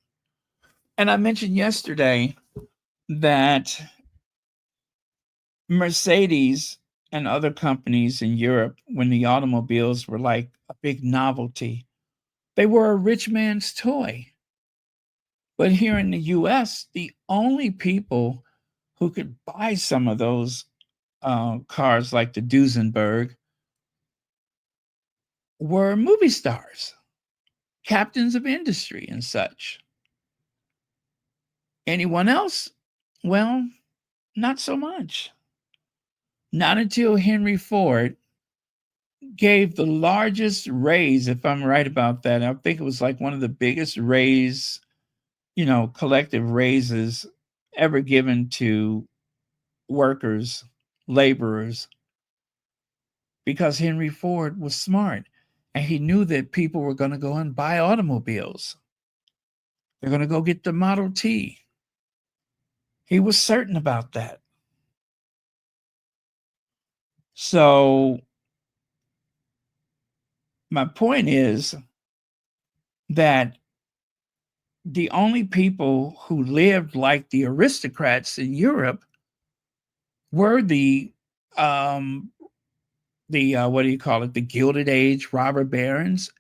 And I mentioned yesterday that Mercedes and other companies in Europe, when the automobiles were like a big novelty, they were a rich man's toy. But here in the US, the only people who could buy some of those cars, like the Duesenberg, were movie stars, captains of industry, and such. Anyone else? Well, not so much. Not until Henry Ford gave the largest raise, if I'm right about that. I think it was like one of the biggest raise, collective raises ever given to workers, laborers, because Henry Ford was smart and he knew that people were going to go and buy automobiles. They're going to go get the Model T. He was certain about that. So my point is that the only people who lived like the aristocrats in Europe were the what do you call it? The Gilded Age robber barons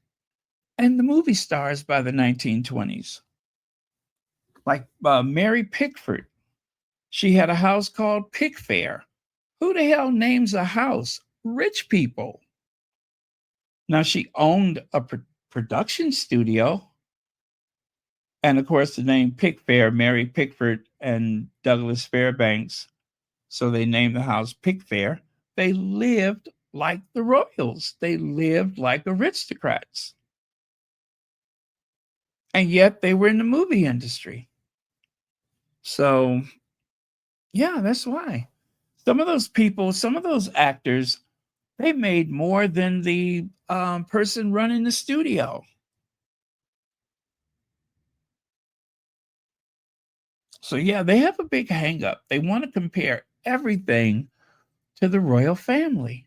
and the movie stars by the 1920s. Like Mary Pickford. She had a house called Pickfair. Who the hell names a house? Rich people. Now, she owned a production studio. And of course, the name Pickfair, Mary Pickford and Douglas Fairbanks. So they named the house Pickfair. They lived like the royals. They lived like aristocrats. And yet they were in the movie industry. So, yeah, that's why. Some of those people, some of those actors, they made more than the person running the studio. So, yeah, they have a big hang up. They want to compare everything to the royal family.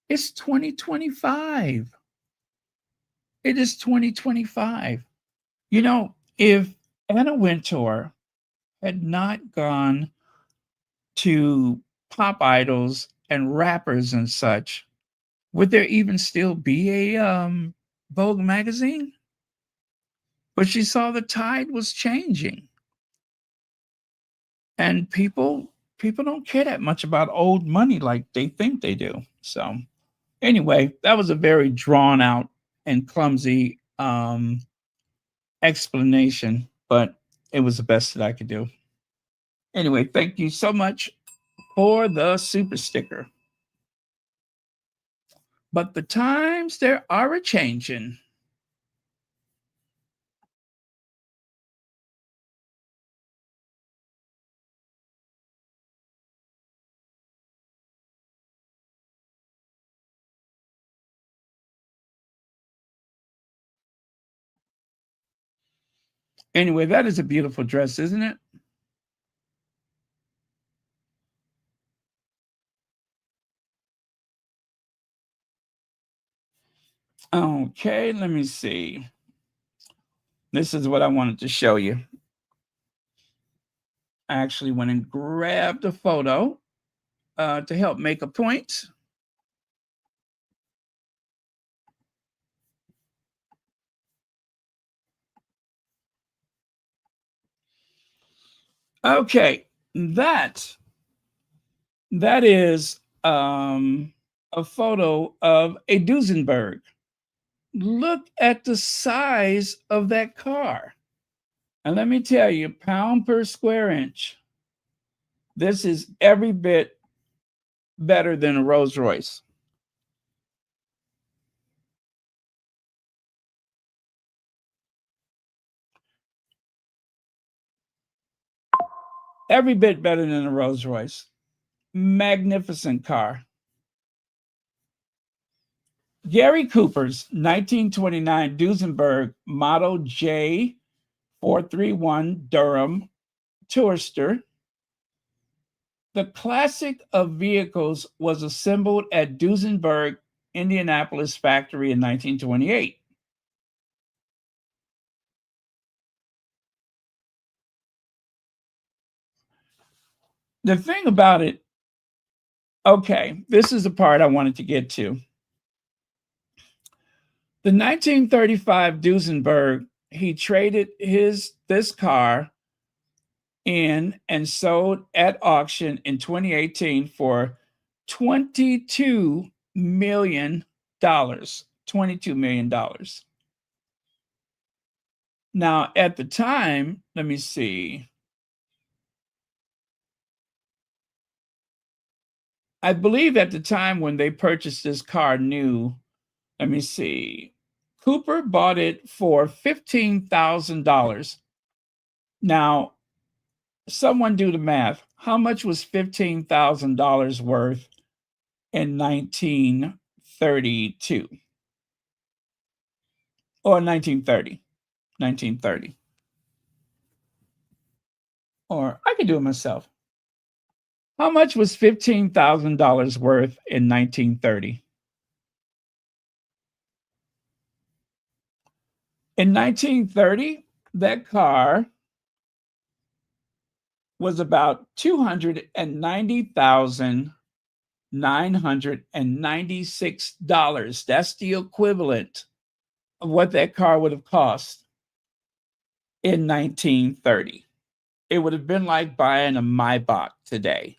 It's 2025. It is 2025. You know, if Anna Wintour had not gone to pop idols and rappers and such, would there even still be a Vogue magazine? But she saw the tide was changing, and people don't care that much about old money like they think they do. So anyway, that was a very drawn out and clumsy explanation, but it was the best that I could do. Anyway, thank you so much for the super sticker. But the times they are a changing. Anyway, that is a beautiful dress, isn't it? Okay, let me see. This is what I wanted to show you. I actually went and grabbed a photo to help make a point. Okay, that is a photo of a Duesenberg. Look at the size of that car. And let me tell you, pound per square inch, this is every bit better than a Rolls Royce. Every bit better than a Rolls Royce. Magnificent car. Gary Cooper's 1929 Duesenberg Model J431 Durham Tourster. The classic of vehicles was assembled at Duesenberg, Indianapolis factory in 1928. The thing about it, okay, this is the part I wanted to get to. The 1935 Duesenberg, he traded this car in and sold at auction in 2018 for $22 million. $22 million. Now, at the time, let me see. I believe at the time when they purchased this car new, let me see. Cooper bought it for $15,000. Now, someone do the math. How much was $15,000 worth in 1932 or 1930? 1930. Or I could do it myself. How much was $15,000 worth in 1930? In 1930, that car was about $290,996. That's the equivalent of what that car would have cost in 1930. It would have been like buying a Maybach today.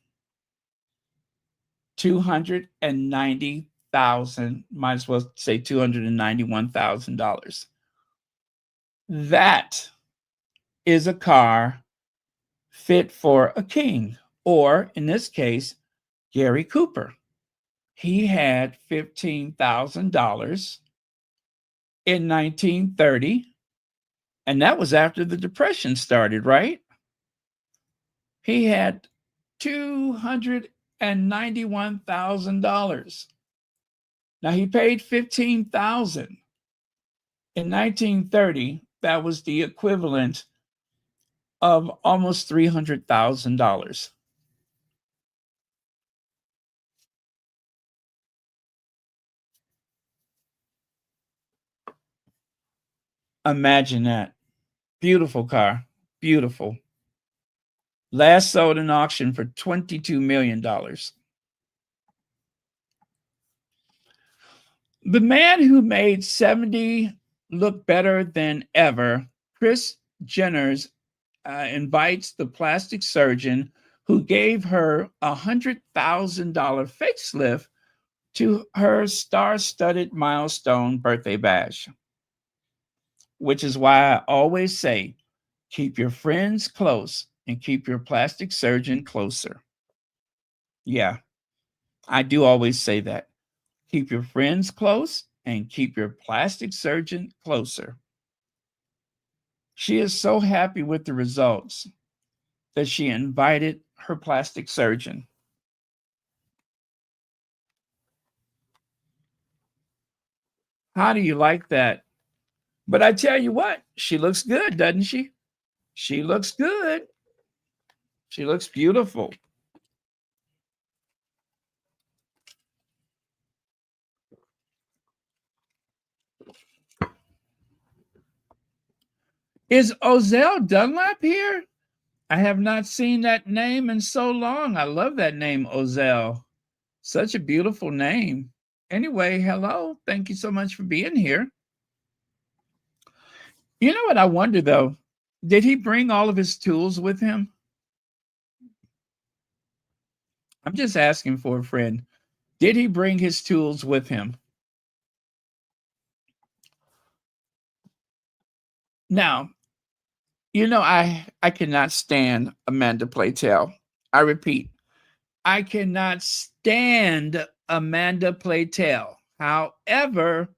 290,000, might as well say $291,000. That is a car fit for a king, or in this case, Gary Cooper. He had $15,000 in 1930, and that was after the Depression started, right? He had $291,000. Now he paid $15,000 in 1930. That was the equivalent of almost $300,000. Imagine that. Beautiful car. Beautiful. Last sold in auction for $22 million. The man who made 70 look better than ever, Kris Jenner's invites the plastic surgeon who gave her a $100,000 facelift to her star-studded milestone birthday bash, which is why I always say, keep your friends close and keep your plastic surgeon closer. Yeah, I do always say that. Keep your friends close and keep your plastic surgeon closer. She is so happy with the results that she invited her plastic surgeon. How do you like that? But I tell you what, she looks good, doesn't she? She looks good. She looks beautiful. Is Ozell Dunlap here? I have not seen that name in so long. I love that name, Ozell. Such a beautiful name. Anyway, hello. Thank you so much for being here. You know what I wonder though? Did he bring all of his tools with him? I'm just asking for a friend. Did he bring his tools with him? Now, you know, I cannot stand Amanda Platel. I repeat, I cannot stand Amanda Platel. However,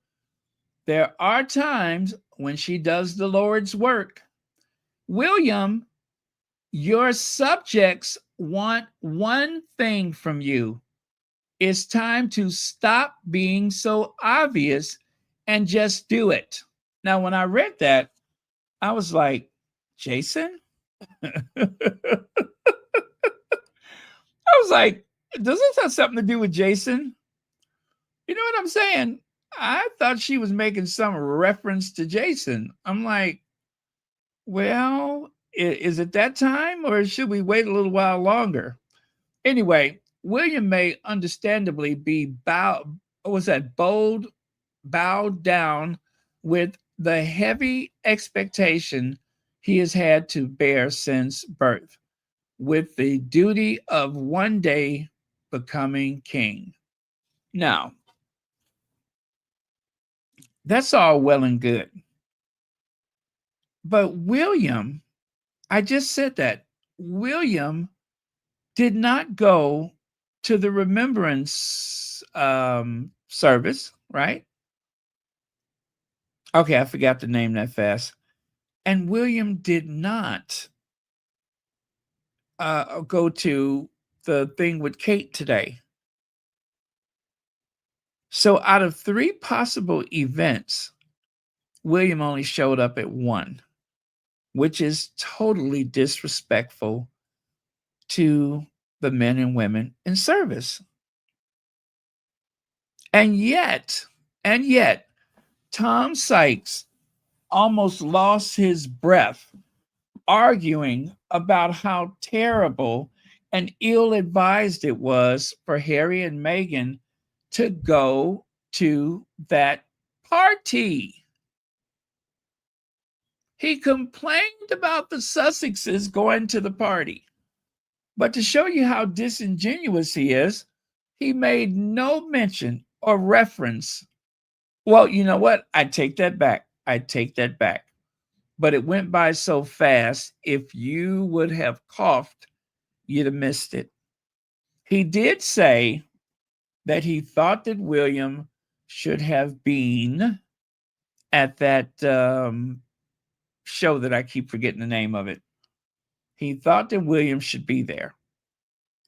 there are times when she does the Lord's work. William, your subjects want one thing from you. It's time to stop being so obvious and just do it. Now, when I read that, I was like, Jason? I was like, does this have something to do with Jason? You know what I'm saying? I thought she was making some reference to Jason. I'm like, well, is it that time or should we wait a little while longer? Anyway, William may understandably be bowed down with the heavy expectation he has had to bear since birth, with the duty of one day becoming king. Now, that's all well and good. But William, I just said that, William did not go to the remembrance service, right? Okay, I forgot to name that fast. And William did not go to the thing with Kate today. So out of 3 possible events, William only showed up at 1, which is totally disrespectful to the men and women in service. And yet, Tom Sykes almost lost his breath arguing about how terrible and ill-advised it was for Harry and Meghan to go to that party. He complained about the Sussexes going to the party. But to show you how disingenuous he is, he made no mention or reference. Well, you know what? I take that back. But it went by so fast, if you would have coughed, you'd have missed it. He did say that he thought that William should have been at that show that I keep forgetting the name of it. He thought that William should be there.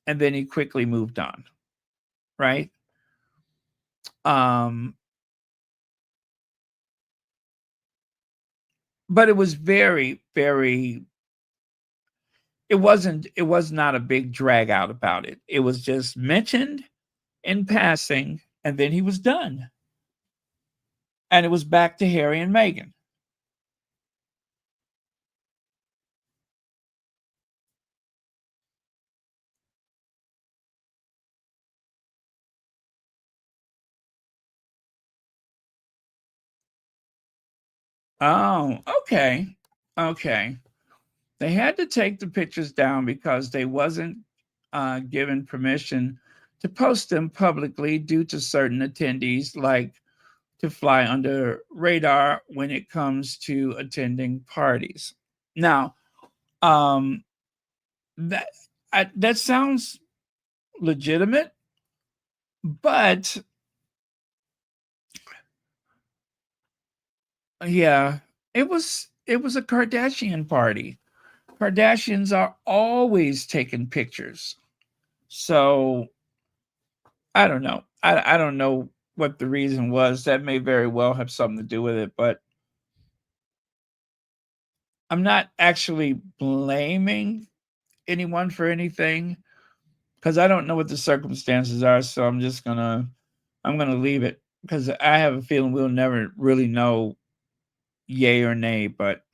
And then he quickly moved on, right? But it was very, very it was not a big drag out about it. It was just mentioned in passing, and then he was done. And it was back to Harry and Meghan. Oh, okay. Okay. They had to take the pictures down because they wasn't given permission to post them publicly due to certain attendees, like to fly under radar when it comes to attending parties. Now, um, that sounds legitimate, but yeah, it was a Kardashian party. Kardashians are always taking pictures. So I don't know. I don't know what the reason was. That may very well have something to do with it, but I'm not actually blaming anyone for anything because I don't know what the circumstances are. So I'm gonna leave it because I have a feeling we'll never really know yay or nay. But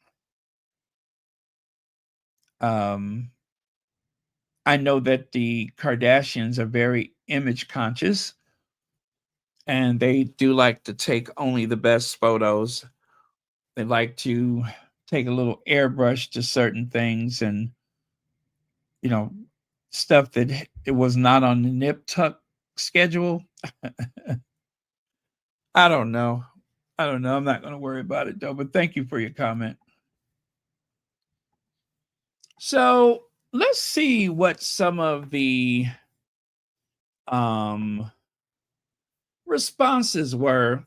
um, I know that the Kardashians are very image conscious and they do like to take only the best photos. They like to take a little airbrush to certain things and, you know, stuff that it was not on the nip tuck schedule. I don't know. I don't know. I'm not going to worry about it though, but thank you for your comment. So let's see what some of the um, responses were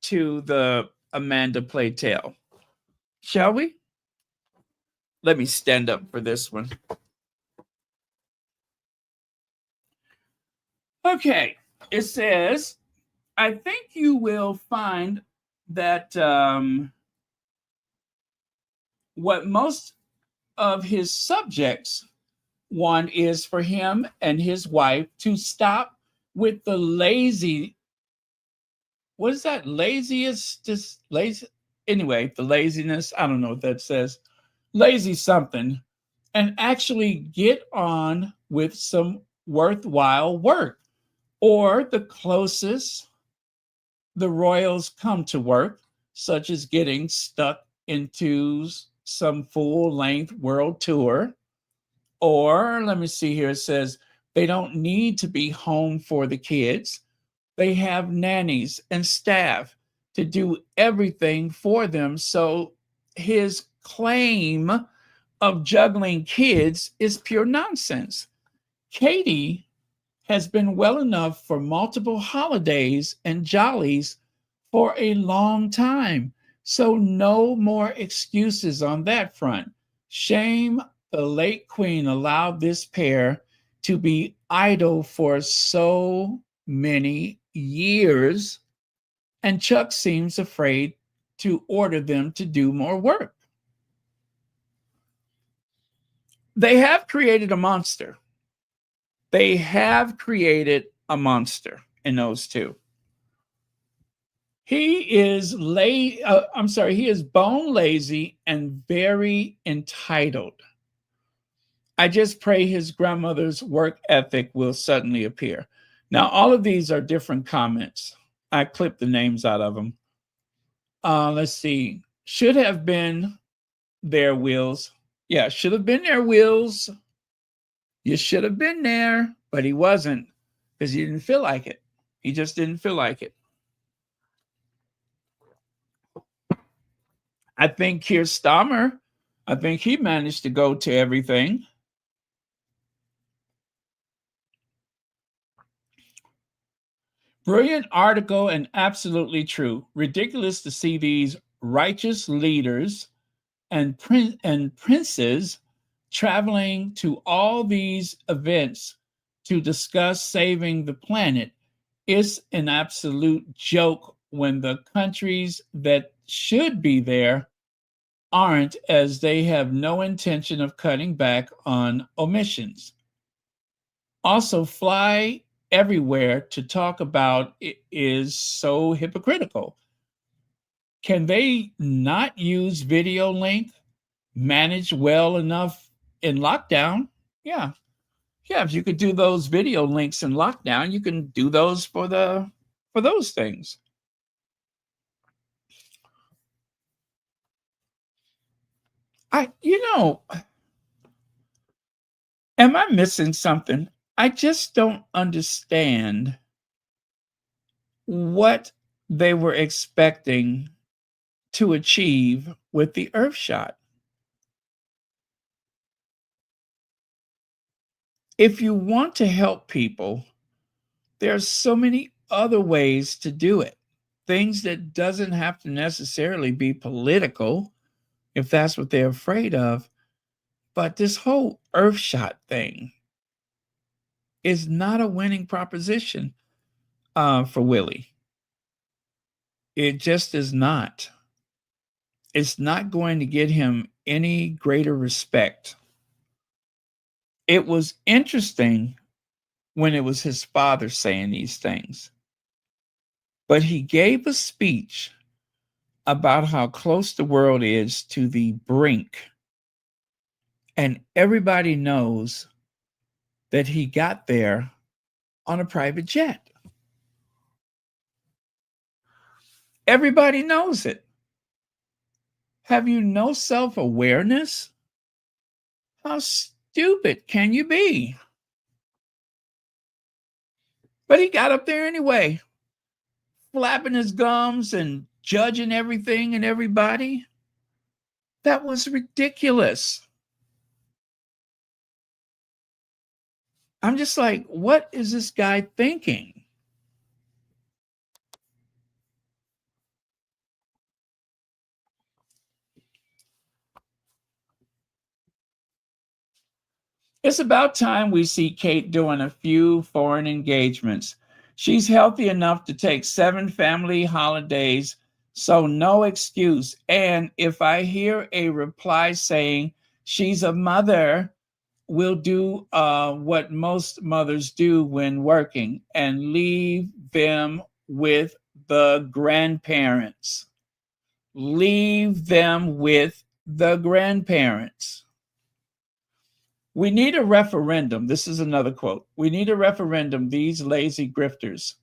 to the Amanda Playtale. Shall we? Let me stand up for this one. Okay. It says, I think you will find that what most of his subjects want is for him and his wife to stop with the lazy. What is that? Laziest, just lazy. Anyway, the laziness. I don't know what that says. Lazy something, and actually get on with some worthwhile work, or the closest the royals come to work, such as getting stuck into some full length world tour. Or let me see here, it says they don't need to be home for the kids. They have nannies and staff to do everything for them. So his claim of juggling kids is pure nonsense. Katie has been well enough for multiple holidays and jollies for a long time. So no more excuses on that front. Shame the late queen allowed this pair to be idle for so many years, and Chuck seems afraid to order them to do more work. They have created a monster. They have created a monster in those two. He is he is bone lazy and very entitled. I just pray his grandmother's work ethic will suddenly appear. Now, all of these are different comments. I clipped the names out of them. Let's see. Should have been their Wills. Yeah, should have been their Wills. You should have been there, but he wasn't because he didn't feel like it. He just didn't feel like it. I think Keir Starmer, I think he managed to go to everything. Brilliant article and absolutely true. Ridiculous to see these righteous leaders and princes traveling to all these events to discuss saving the planet. It's an absolute joke when the countries that should be there aren't, as they have no intention of cutting back on omissions. Also, fly everywhere to talk about it is so hypocritical. Can they not use video link managed well enough in lockdown? Yeah. Yeah, if you could do those video links in lockdown, you can do those for those things. Am I missing something? I just don't understand what they were expecting to achieve with the Earth shot. If you want to help people, there's so many other ways to do it. Things that doesn't have to necessarily be political, if that's what they're afraid of. But this whole Earth shot thing is not a winning proposition for Willie. It just is not. It's not going to get him any greater respect. It was interesting when it was his father saying these things, but he gave a speech about how close the world is to the brink. And everybody knows that he got there on a private jet. Everybody knows it. Have you no self-awareness? How stupid can you be? But he got up there anyway, flapping his gums and judging everything and everybody. That was ridiculous. I'm just like, what is this guy thinking? It's about time we see Kate doing a few foreign engagements. She's healthy enough to take 7 family holidays, so no excuse. And if I hear a reply saying she's a mother, we'll do what most mothers do when working and leave them with the grandparents. Leave them with the grandparents. We need a referendum. This is another quote. We need a referendum, these lazy grifters.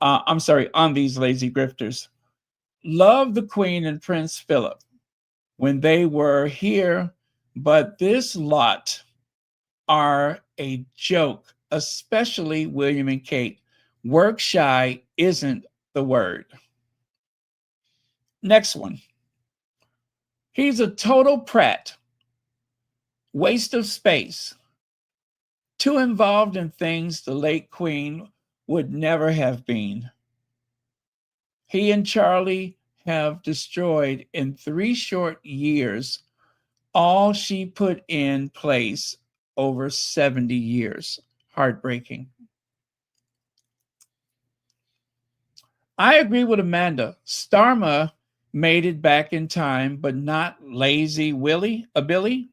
On these lazy grifters. Love the Queen and Prince Philip when they were here, but this lot are a joke, especially William and Kate. Work shy isn't the word. Next one. He's a total prat. Waste of space. Too involved in things the late Queen would never have been. He and Charlie have destroyed in 3 short years all she put in place over 70 years. Heartbreaking. I agree with Amanda. Starma made it back in time, but not lazy Billy.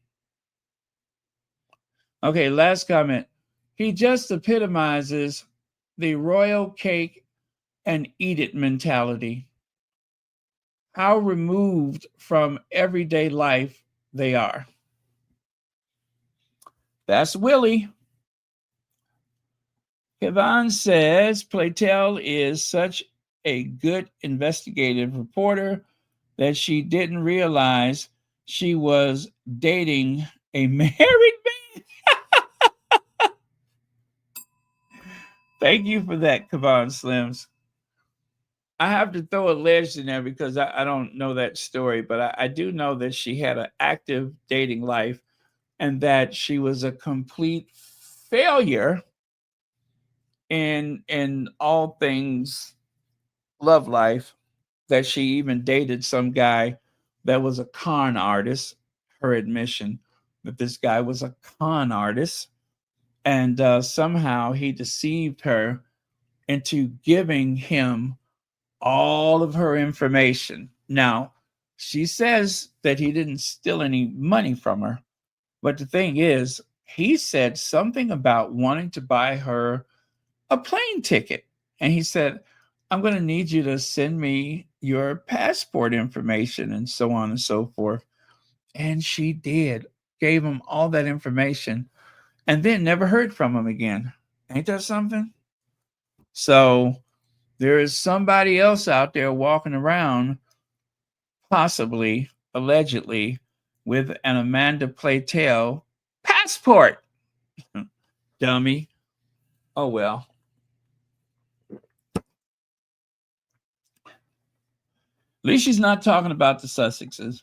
Okay, last comment. He just epitomizes the royal cake and eat it mentality. How removed from everyday life they are. That's Willie. Yvonne says Platel is such a good investigative reporter that she didn't realize she was dating a married man. Thank you for that, Kavan Slims. I have to throw a legend in there because I don't know that story, but I do know that she had an active dating life and that she was a complete failure in all things love life, that she even dated some guy that was a con artist. Her admission that this guy was a con artist, and somehow he deceived her into giving him all of her information. Now, She says that he didn't steal any money from her. But the thing is, he said something about wanting to buy her a plane ticket. And he said, I'm going to need you to send me your passport information and so on and so forth. And she did, gave him all that information and then never heard from him again. Ain't that something? So there is somebody else out there walking around, possibly, allegedly, with an Amanda Playtale passport. Dummy. Oh, well. At least she's not talking about the Sussexes.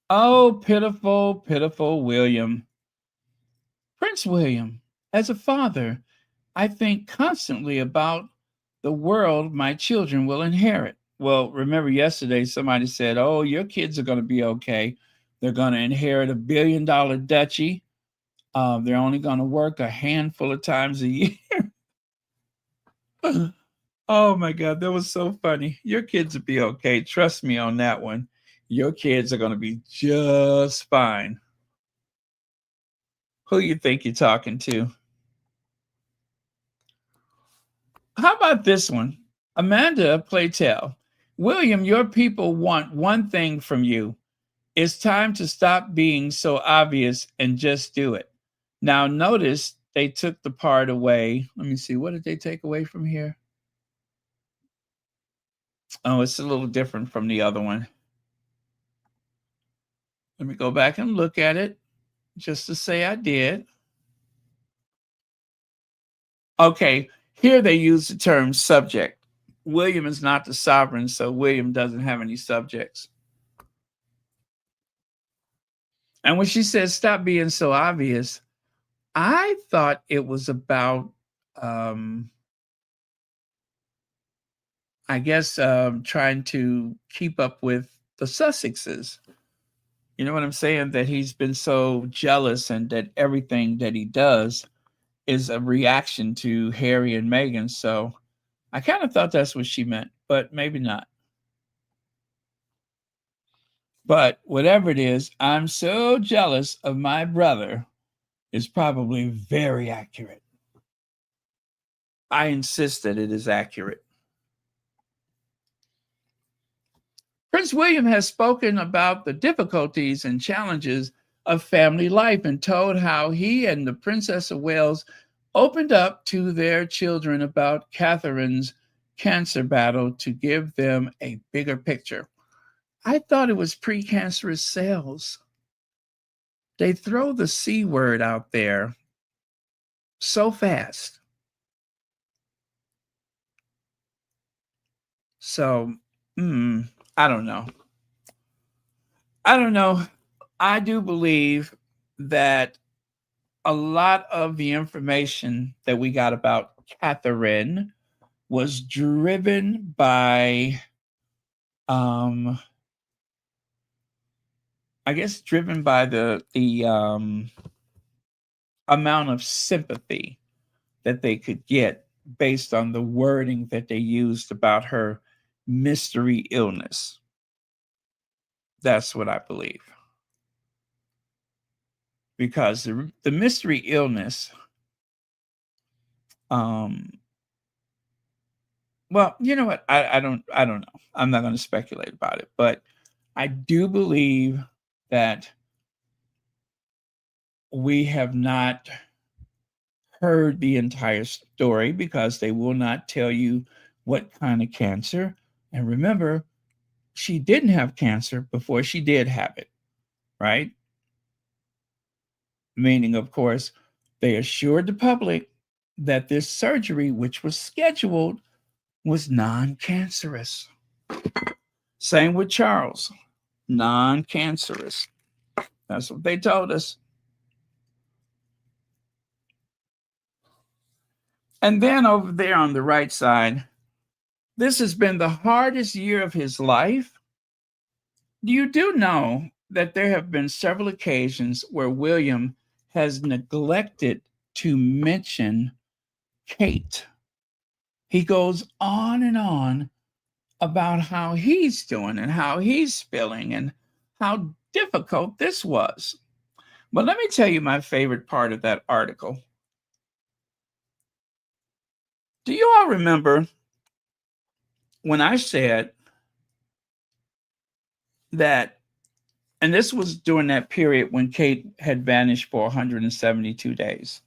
Oh, pitiful, pitiful William. Prince William, as a father, I think constantly about the world my children will inherit. Well, remember yesterday somebody said, oh, your kids are going to be okay. They're going to inherit $1 billion duchy. They're only going to work a handful of times a year. Oh my God, that was so funny. Your kids will be okay. Trust me on that one. Your kids are going to be just fine. Who you think you're talking to? How about this one? Amanda Playtell. William, your people want one thing from you. It's time to stop being so obvious and just do it. Now, notice they took the part away. Let me see. What did they take away from here? Oh, it's a little different from the other one. Let me go back and look at it just to say I did. Okay, here they use the term subject. William is not the sovereign, so William doesn't have any subjects. And when she says stop being so obvious, I thought it was about, trying to keep up with the Sussexes. You know what I'm saying? That he's been so jealous and that everything that he does is a reaction to Harry and Meghan. So I kind of thought that's what she meant, but maybe not. But whatever it is, I'm so jealous of my brother is probably very accurate. I insist that it is accurate. Prince William has spoken about the difficulties and challenges of family life and told how he and the Princess of Wales opened up to their children about Catherine's cancer battle to give them a bigger picture. I thought it was precancerous cells. They throw the C word out there so fast. So, I don't know. I do believe that a lot of the information that we got about Catherine was driven by, driven by the amount of sympathy that they could get based on the wording that they used about her mystery illness. That's what I believe. Because the mystery illness, well, you know what? I don't know. I'm not going to speculate about it, but I do believe that we have not heard the entire story because they will not tell you what kind of cancer. And remember, she didn't have cancer before she did have it, right? Meaning, of course, they assured the public that this surgery, which was scheduled, was non-cancerous. Same with Charles, non-cancerous. That's what they told us. And then over there on the right side, this has been the hardest year of his life. You do know that there have been several occasions where William has neglected to mention Kate. He goes on and on about how he's doing and how he's feeling and how difficult this was. But let me tell you my favorite part of that article. Do you all remember when I said that, and this was during that period when Kate had vanished for 172 days,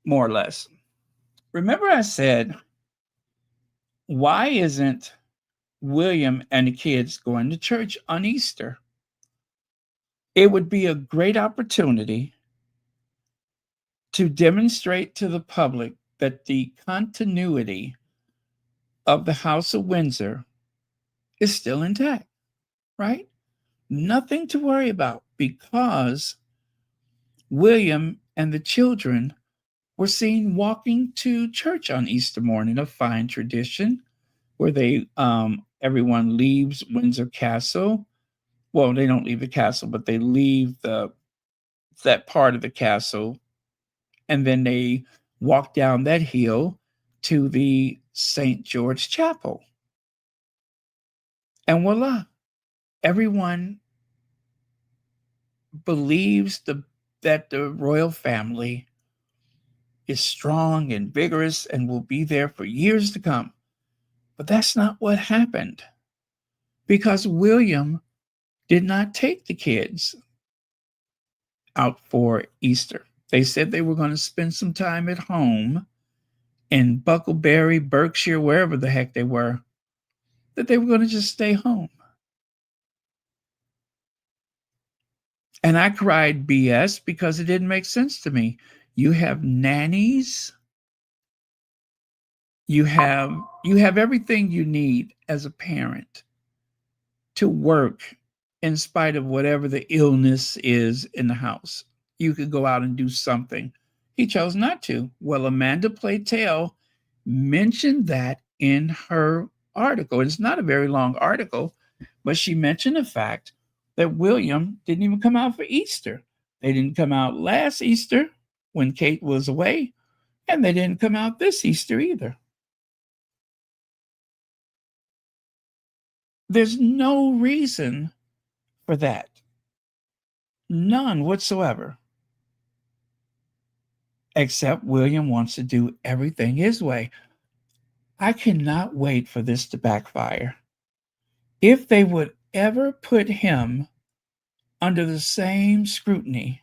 more or less. Remember, I said, why isn't William and the kids going to church on Easter? It would be a great opportunity to demonstrate to the public that the continuity of the House of Windsor is still intact, right? Nothing to worry about because William and the children were seen walking to church on Easter morning, a fine tradition where they everyone leaves Windsor Castle. Well, they don't leave the castle, but they leave that part of the castle, and then they walk down that hill to the St. George Chapel. And voila, everyone believes that the royal family is strong and vigorous and will be there for years to come. But that's not what happened because William did not take the kids out for Easter. They said they were going to spend some time at home in Buckleberry, Berkshire, wherever the heck they were, that they were going to just stay home. And I cried BS because it didn't make sense to me. You have nannies. You have everything you need as a parent to work in spite of whatever the illness is in the house. You could go out and do something. He chose not to. Well, Amanda Platel mentioned that in her article. It's not a very long article, but she mentioned the fact that William didn't even come out for Easter. They didn't come out last Easter when Kate was away, and they didn't come out this Easter either. There's no reason for that. None whatsoever. Except William wants to do everything his way. I cannot wait for this to backfire. If they would ever put him under the same scrutiny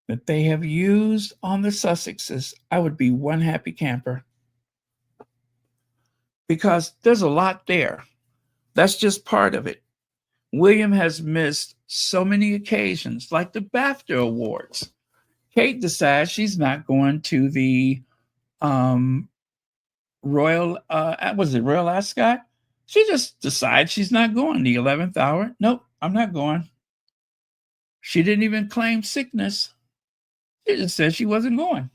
that they have used on the Sussexes, I would be one happy camper. Because there's a lot there. That's just part of it. William has missed so many occasions, like the BAFTA Awards. Kate decides she's not going to the Royal Ascot? She just decides she's not going the 11th hour. Nope, I'm not going. She didn't even claim sickness. She just said she wasn't going.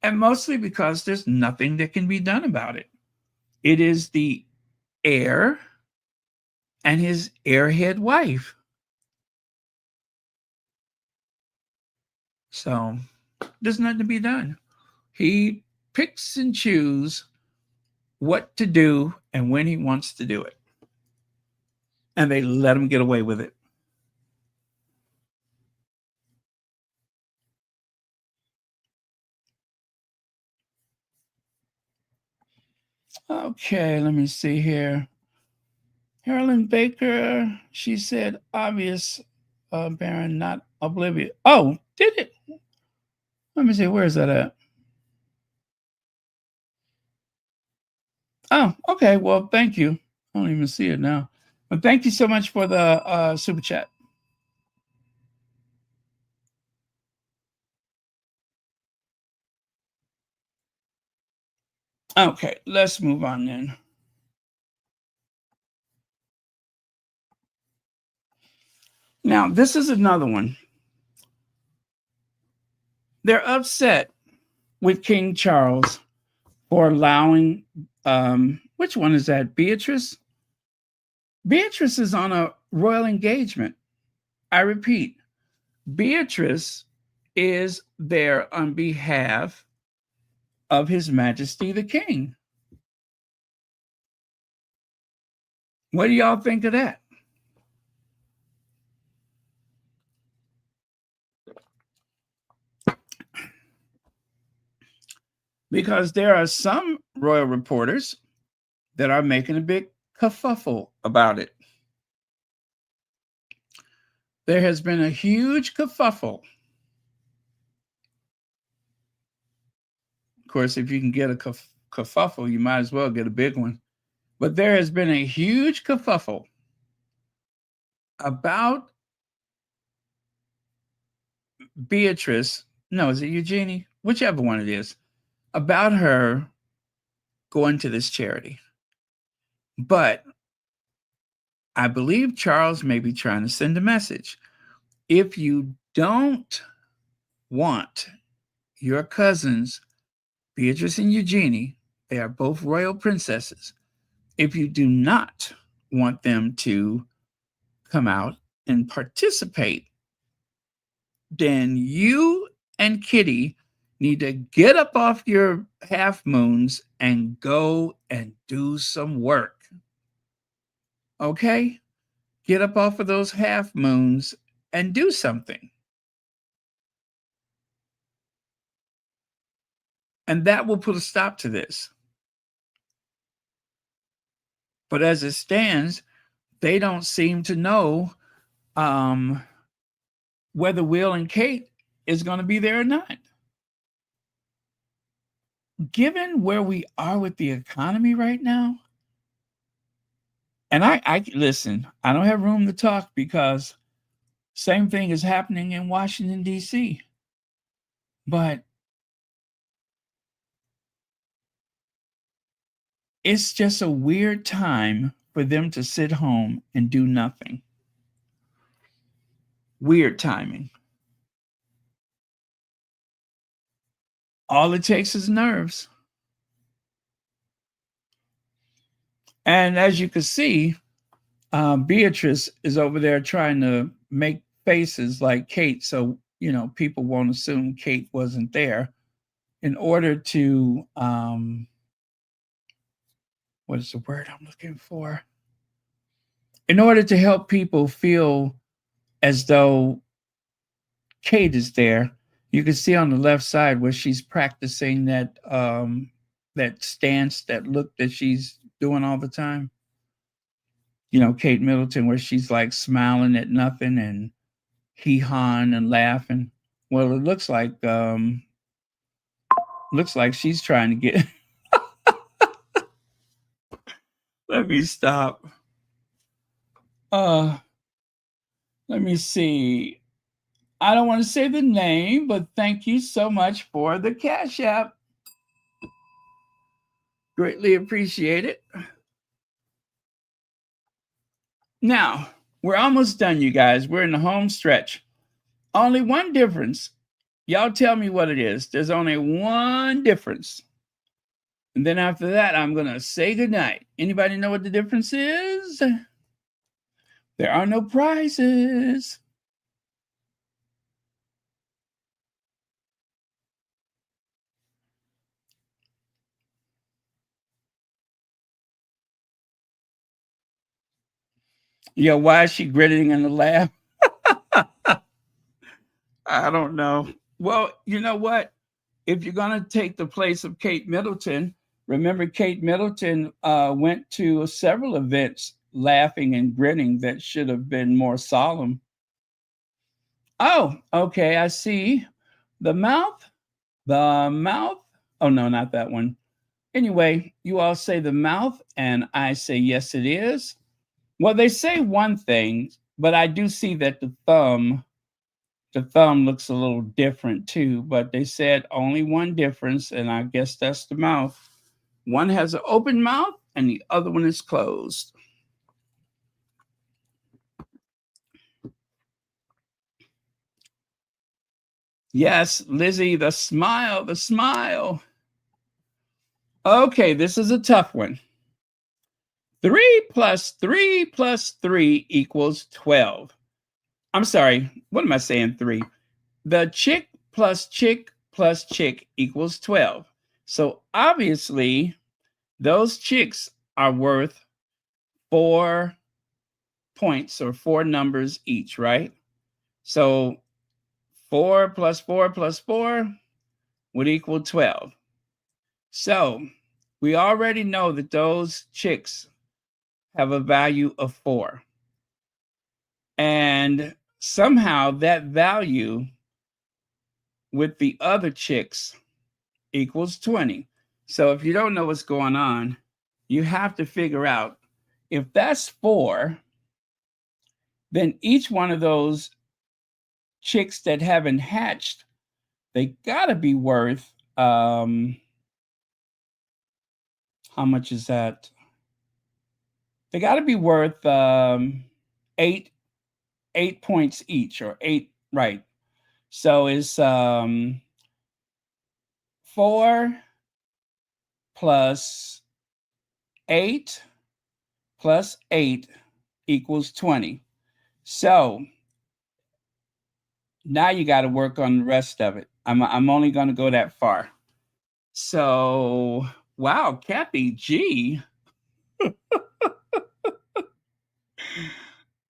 And mostly because there's nothing that can be done about it. It is the heir and his airhead wife. So there's nothing to be done. He picks and chooses what to do and when he wants to do it. And they let him get away with it. Okay, let me see here. Carolyn Baker, she said, obvious, Baron, not oblivious. Oh, did it? Let me see, where is that at? Oh, okay, well, thank you. I don't even see it now. But thank you so much for the super chat. Okay, let's move on then. Now, this is another one. They're upset with King Charles for allowing, which one is that? Beatrice? Beatrice is on a royal engagement. I repeat, Beatrice is there on behalf of His Majesty the King. What do y'all think of that? Because there are some royal reporters that are making a big kerfuffle about it. There has been a huge kerfuffle. Of course, if you can get a kerfuffle, you might as well get a big one. But there has been a huge kerfuffle about Beatrice. No, is it Eugenie? Whichever one it is. About her going to this charity. But I believe Charles may be trying to send a message. If you don't want your cousins, Beatrice and Eugenie, they are both royal princesses. If you do not want them to come out and participate, then you and Kitty need to get up off your half moons and go and do some work. Okay? Get up off of those half moons and do something. And that will put a stop to this. But as it stands, they don't seem to know whether Will and Kate is going to be there or not. Given where we are with the economy right now, and I listen, I don't have room to talk because same thing is happening in Washington, D.C. But it's just a weird time for them to sit home and do nothing. Weird timing. All it takes is nerves. And as you can see, Beatrice is over there trying to make faces like Kate, so people won't assume Kate wasn't there, in order to what is the word I'm looking for? In order to help people feel as though Kate is there. You can see on the left side where she's practicing that stance, that look that she's doing all the time. Kate Middleton, where she's like smiling at nothing and hee-hawing and laughing. Well, it looks like she's trying to get. Let me stop. Let me see. I don't want to say the name, but thank you so much for the Cash App. Greatly appreciate it. Now, we're almost done, you guys. We're in the home stretch. Only one difference. Y'all tell me what it is. There's only one difference. And then after that, I'm going to say goodnight. Anybody know what the difference is? There are no prizes. Yeah, why is she grinning in the laugh? I don't know. Well, you know what? If you're going to take the place of Kate Middleton, remember Kate Middleton went to several events laughing and grinning that should have been more solemn. Oh, okay. I see. The mouth. Oh, no, not that one. Anyway, you all say the mouth, and I say, yes, it is. Well, they say one thing, but I do see that the thumb looks a little different too, but they said only one difference, and I guess that's the mouth. One has an open mouth and the other one is closed. Yes, Lizzie, the smile. Okay, this is a tough one. 3 plus 3 plus 3 equals 12. I'm sorry, what am I saying? 3. The chick plus chick equals 12. So obviously, those chicks are worth 4 points or 4 numbers each, right? So 4 plus 4 plus 4 would equal 12. So we already know that those chicks have a value of 4. And somehow that value with the other chicks equals 20. So if you don't know what's going on, you have to figure out if that's 4, then each one of those chicks that haven't hatched, they got to be worth, how much is that? They got to be worth 8 points each, or 8, right? So it's 4 plus 8 plus 8 equals 20. So now you got to work on the rest of it. I'm only going to go that far. So, wow, Kathy G.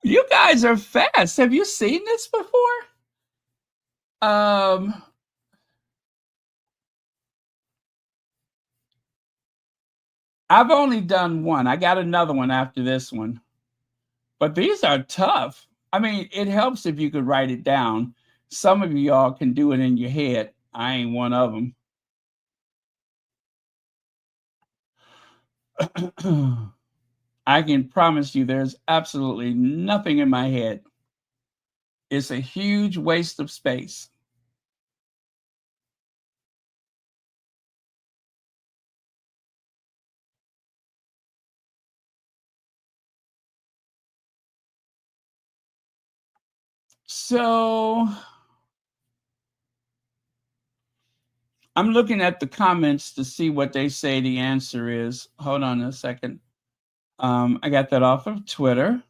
You guys are fast. Have you seen this before? I've only done one. I got another one after this one. But these are tough. I mean, it helps if you could write it down. Some of y'all can do it in your head. I ain't one of them. I can promise you there's absolutely nothing in my head. It's a huge waste of space. So I'm looking at the comments to see what they say the answer is. Hold on a second. I got that off of Twitter.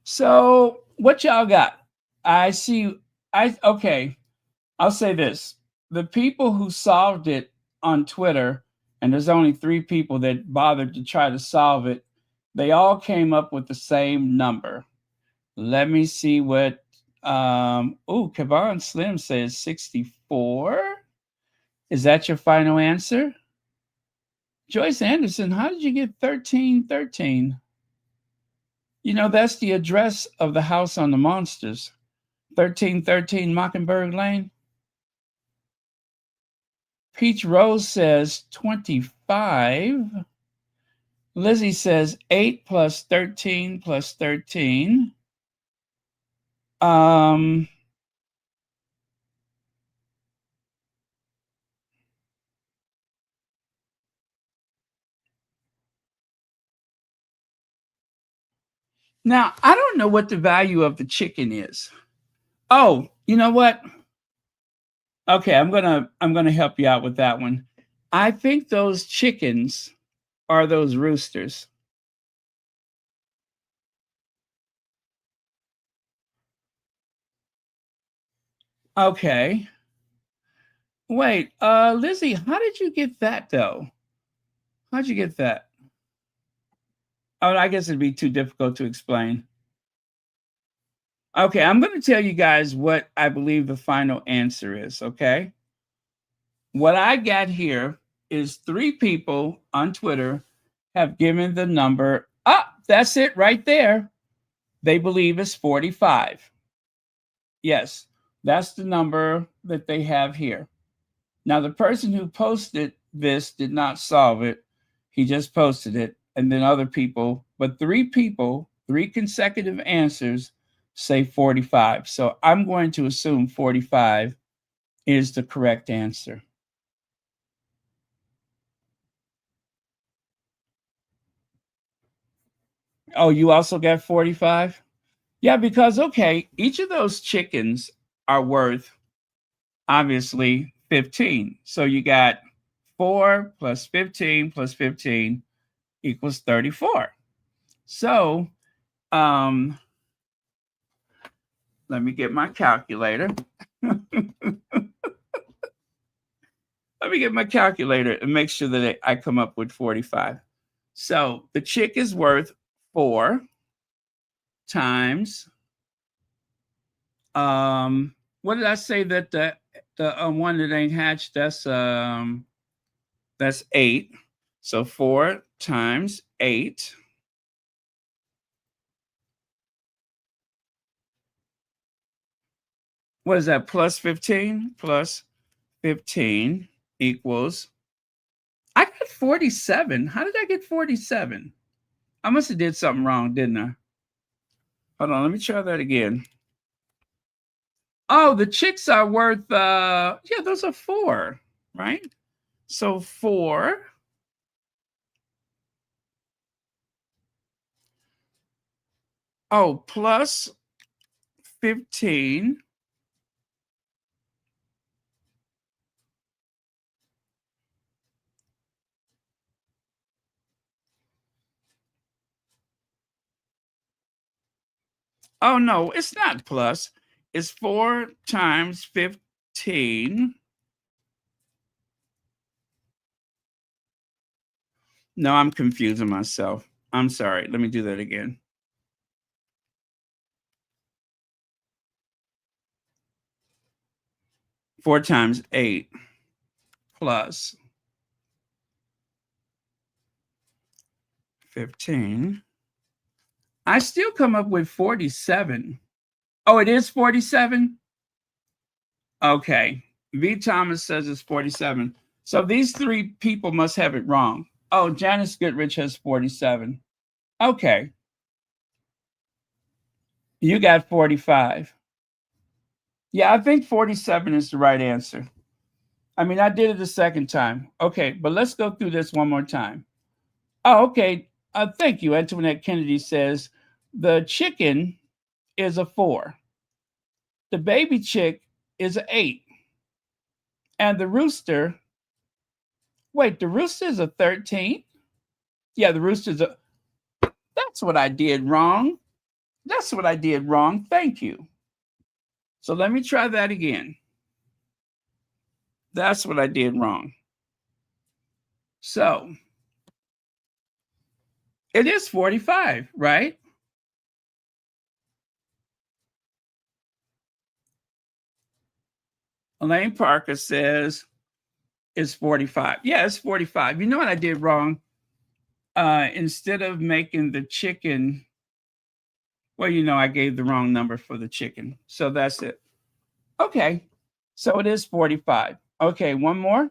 So what y'all got? Okay, I'll say this. The people who solved it on Twitter, and there's only 3 people that bothered to try to solve it, they all came up with the same number. Let me see what Kevon Slim says 64. Is that your final answer? Joyce Anderson, how did you get 1313? You know, that's the address of the house on the Monsters. 1313 Mockingbird Lane. Peach Rose says 25. Lizzie says 8 plus 13 plus 13. Now, I don't know what the value of the chicken is. Oh, you know what? Okay, I'm gonna help you out with that one. I think those chickens are those roosters. Okay. Wait, Lizzie, how did you get that though? How'd you get that? Oh, I guess it'd be too difficult to explain. Okay, I'm going to tell you guys what I believe the final answer is, okay? What I got here is 3 people on Twitter have given the number. That's it right there. They believe it's 45. Yes, that's the number that they have here. Now, the person who posted this did not solve it. He just posted it. And then other people, but 3 people, 3 consecutive answers say 45. So I'm going to assume 45 is the correct answer. Oh, you also got 45? Yeah, because, okay, each of those chickens are worth, obviously, 15. So you got 4 plus 15 plus 15 equals 34. So Let me get my calculator. Let me get my calculator and make sure that I come up with 45. So the chick is worth 4 times. What did I say that the one that ain't hatched? That's 8. So 4 times 8. What is that? Plus 15? Plus 15 equals. I got 47. How did I get 47? I must have did something wrong, didn't I? Hold on, let me try that again. Oh, the chicks are worth yeah, those are 4, right? So 4 plus 15. Oh no, it's not plus. It's 4 times 15. No, I'm confusing myself. I'm sorry. Let me do that again. Four times 8 plus 15. I still come up with 47. Oh, it is 47? Okay. V. Thomas says it's 47. So these 3 people must have it wrong. Oh, Janice Goodrich has 47. Okay. You got 45. Yeah, I think 47 is the right answer. I mean, I did it the second time. Okay, but let's go through this one more time. Oh, okay. Thank you. Antoinette Kennedy says the chicken is a 4. The baby chick is an 8. And the rooster, wait, the rooster is a 13? Yeah, the rooster's a, that's what I did wrong. That's what I did wrong. Thank you. So let me try that again. That's what I did wrong. So it is 45, right? Elaine Parker says it's 45. Yeah, it's 45. You know what I did wrong? Instead of making the chicken, well, you know, I gave the wrong number for the chicken. So that's it. Okay. So it is 45. Okay, one more.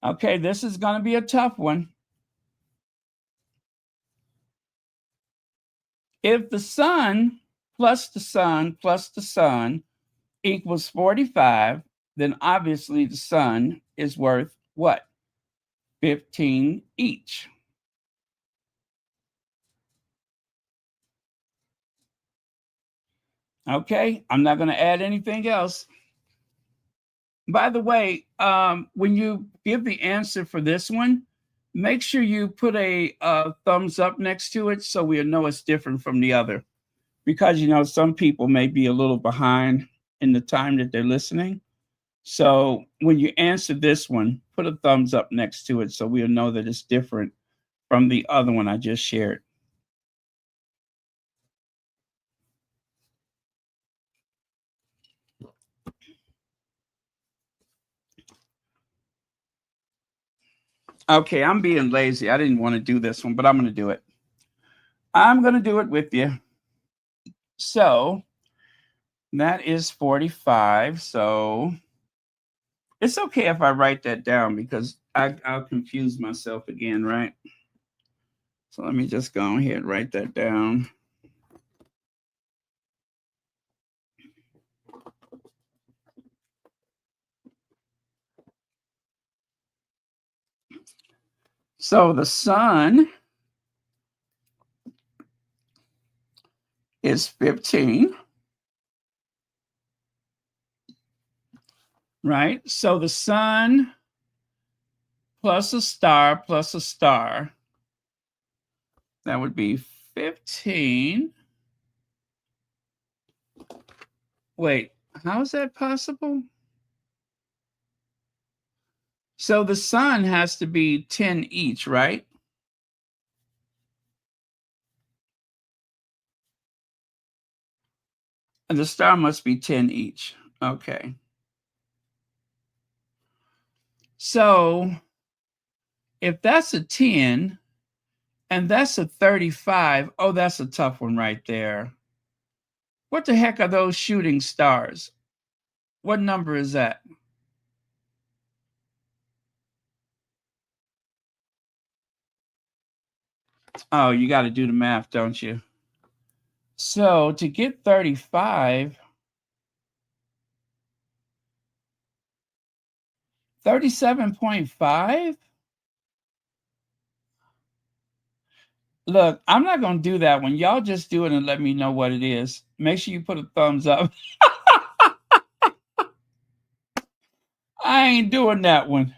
Okay, this is going to be a tough one. If the sun plus the sun plus the sun equals 45, then obviously the sun is worth what? 15 each. Okay, I'm not going to add anything else. By the way, when you give the answer for this one, make sure you put a thumbs up next to it so we'll know it's different from the other. Because, you know, some people may be a little behind in the time that they're listening. So when you answer this one, put a thumbs up next to it so we'll know that it's different from the other one I just shared. Okay, I'm being lazy. I didn't want to do this one, but I'm going to do it. I'm going to do it with you. So that is 45. So it's okay if I write that down because I'll confuse myself again, right? So let me just go ahead and write that down. So the sun is 15, right? So the sun plus a star, that would be 15 Wait, how is that possible? So the sun has to be 10 each, right? And the star must be 10 each. Okay. So if that's a 10 and that's a 35, oh, that's a tough one right there. What the heck are those shooting stars? What number is that? Oh, you got to do the math, don't you? So to get 35, 37.5? Look, I'm not going to do that one. Y'all just do it and let me know what it is. Make sure you put a thumbs up. I ain't doing that one.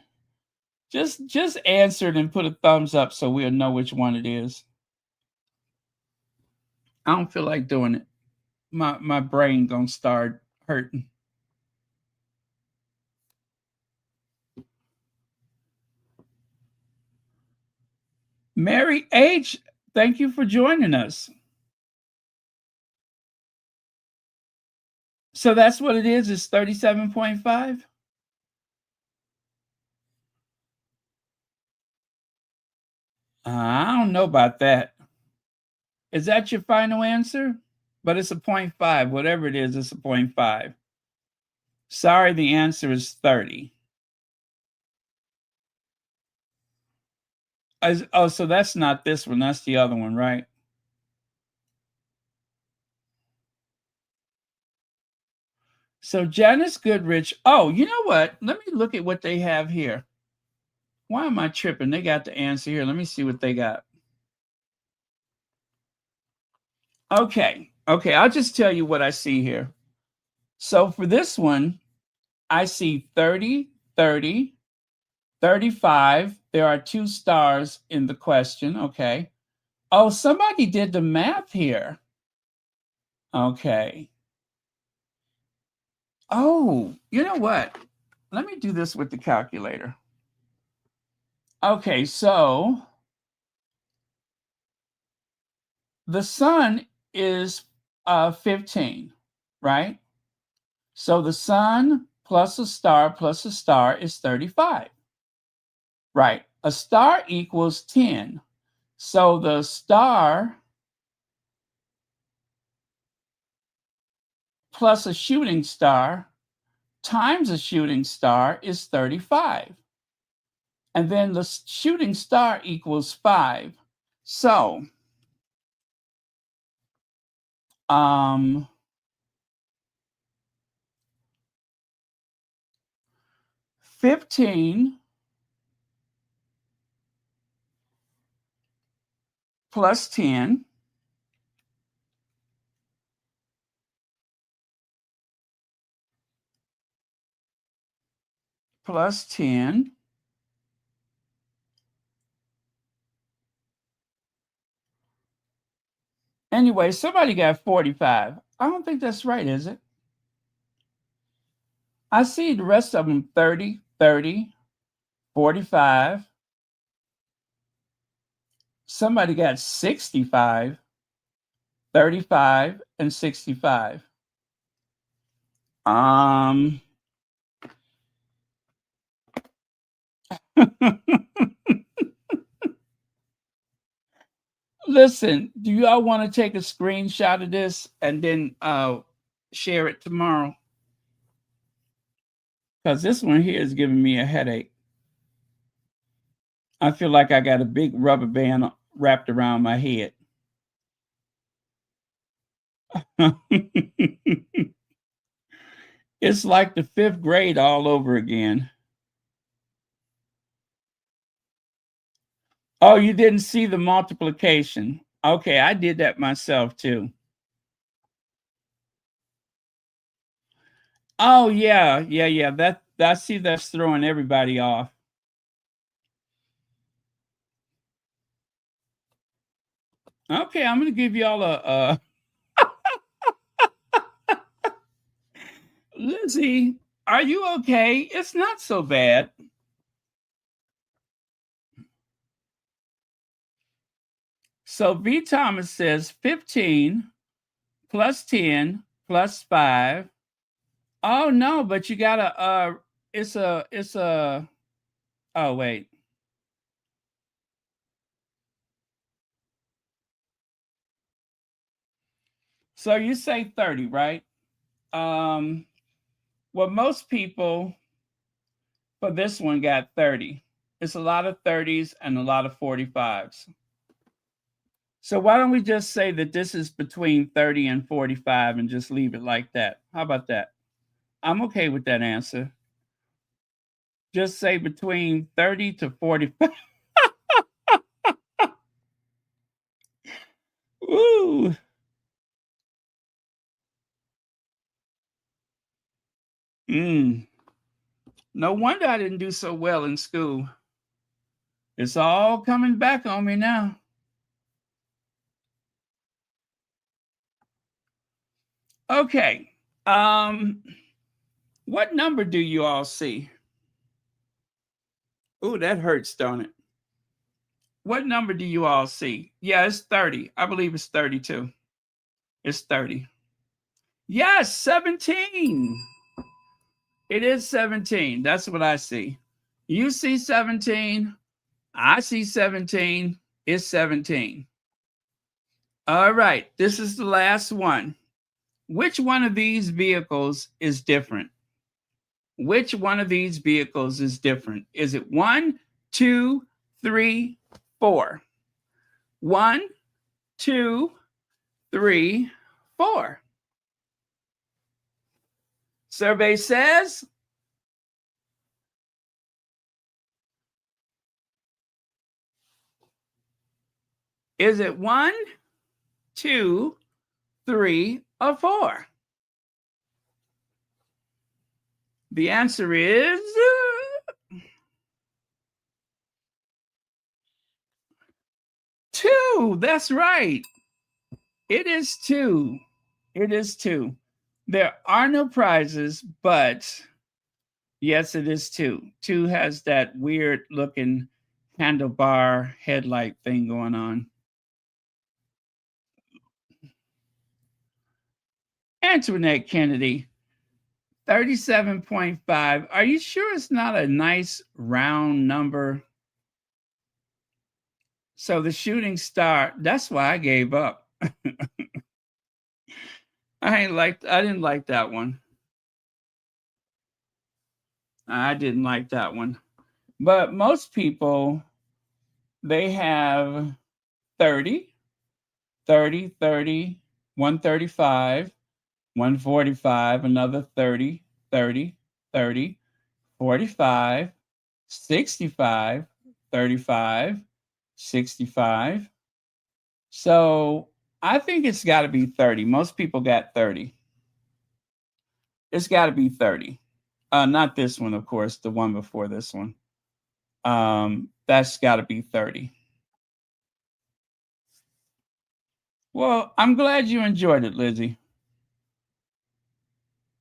Just answer it and put a thumbs up so we'll know which one it is. I don't feel like doing it. My brain gonna start hurting. Mary H, thank you for joining us. So that's what it is. It's 37.5. I don't know about that. Is that your final answer? But it's a 0.5. Whatever it is, it's a 0.5. Sorry, the answer is 30. Oh, so that's not this one. That's the other one, right? So Janice Goodrich. Oh, you know what? Let me look at what they have here. Why am I tripping? They got the answer here. Let me see what they got. Okay. I'll just tell you what I see here. So for this one, I see 30, 30, 35. There are 2 stars in the question. Okay. Oh, somebody did the math here. Okay. Oh, you know what? Let me do this with the calculator. Okay, so the sun is 15, right? So the sun plus a star is 35. Right. A star equals 10. So the star plus a shooting star times a shooting star is 35. And then the shooting star equals 5. So 15 plus 10 plus 10 anyway, somebody got 45. I don't think that's right, is it? I see the rest of them 30, 30, 45. Somebody got 65, 35, and 65. Listen, do y'all want to take a screenshot of this and then share it tomorrow? Because this one here is giving me a headache. I feel like I got a big rubber band wrapped around my head. It's like the 5th grade all over again. Oh, you didn't see the multiplication. Okay, I did that myself too. Oh yeah. That I see that's throwing everybody off. Okay, I'm gonna give y'all a Lizzie, are you okay? It's not so bad. So V. Thomas says 15 plus 10 plus 5. Oh no, but you gotta it's a oh wait. So you say 30, right? Um well, most people for this one got 30. It's a lot of 30s and a lot of 45s. So why don't we just say that this is between 30 and 45 and just leave it like that? How about that? I'm okay with that answer. Just say between 30 to 45. Ooh. Mm. No wonder I didn't do so well in school. It's all coming back on me now. Okay. What number do you all see? Ooh, that hurts, don't it? What number do you all see? Yeah, it's 30. I believe it's 32. It's 30. Yes, 17. It is 17. That's what I see. You see 17. I see 17. It's 17. All right. This is the last one. Which one of these vehicles is different? Which one of these vehicles is different? Is it 1, 2, 3, 4? 1, 2, 3, 4. Survey says is it 1, 2, 3, or 4? The answer is 2. That's right. It is 2. It is 2. There are no prizes, but yes, it is 2. 2 has that weird looking handlebar headlight thing going on. Antoinette Kennedy, 37.5. Are you sure it's not a nice round number? So the shooting star, that's why I gave up. I didn't like that one. I didn't like that one. But most people, they have 30, 30, 30, 135, 145, another 30, 30, 30, 45, 65, 35, 65. So I think it's got to be 30. Most people got 30. It's got to be 30. Not this one, of course, the one before this one. That's got to be 30. Well, I'm glad you enjoyed it, Lizzie.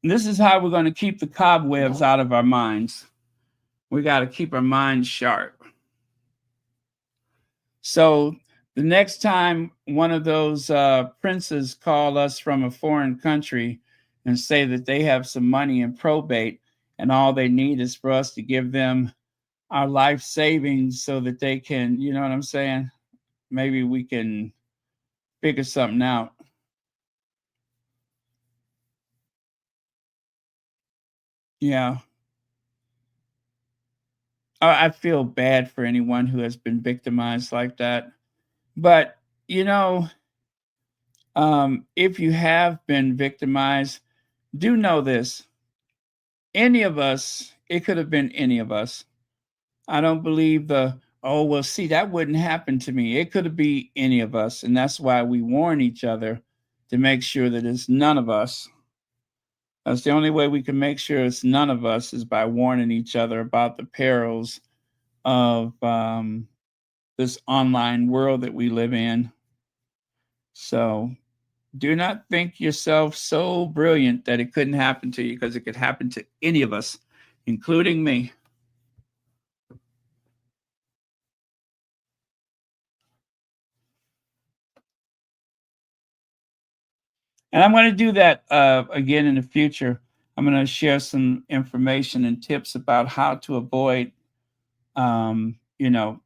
This is how we're going to keep the cobwebs out of our minds. We got to keep our minds sharp. So the next time one of those princes call us from a foreign country and say that they have some money in probate and all they need is for us to give them our life savings so that they can, you know what I'm saying? Maybe we can figure something out. Yeah. I feel bad for anyone who has been victimized like that. But, you know, if you have been victimized, do know this. Any of us, it could have been any of us. I don't believe oh, well, see, that wouldn't happen to me. It could have been any of us. And that's why we warn each other to make sure that it's none of us. That's the only way we can make sure it's none of us is by warning each other about the perils of this online world that we live in. So Do not think yourself so brilliant that it couldn't happen to you, because it could happen to any of us, including me. And I'm going to do that again in the future. I'm going to share some information and tips about how to avoid, you know,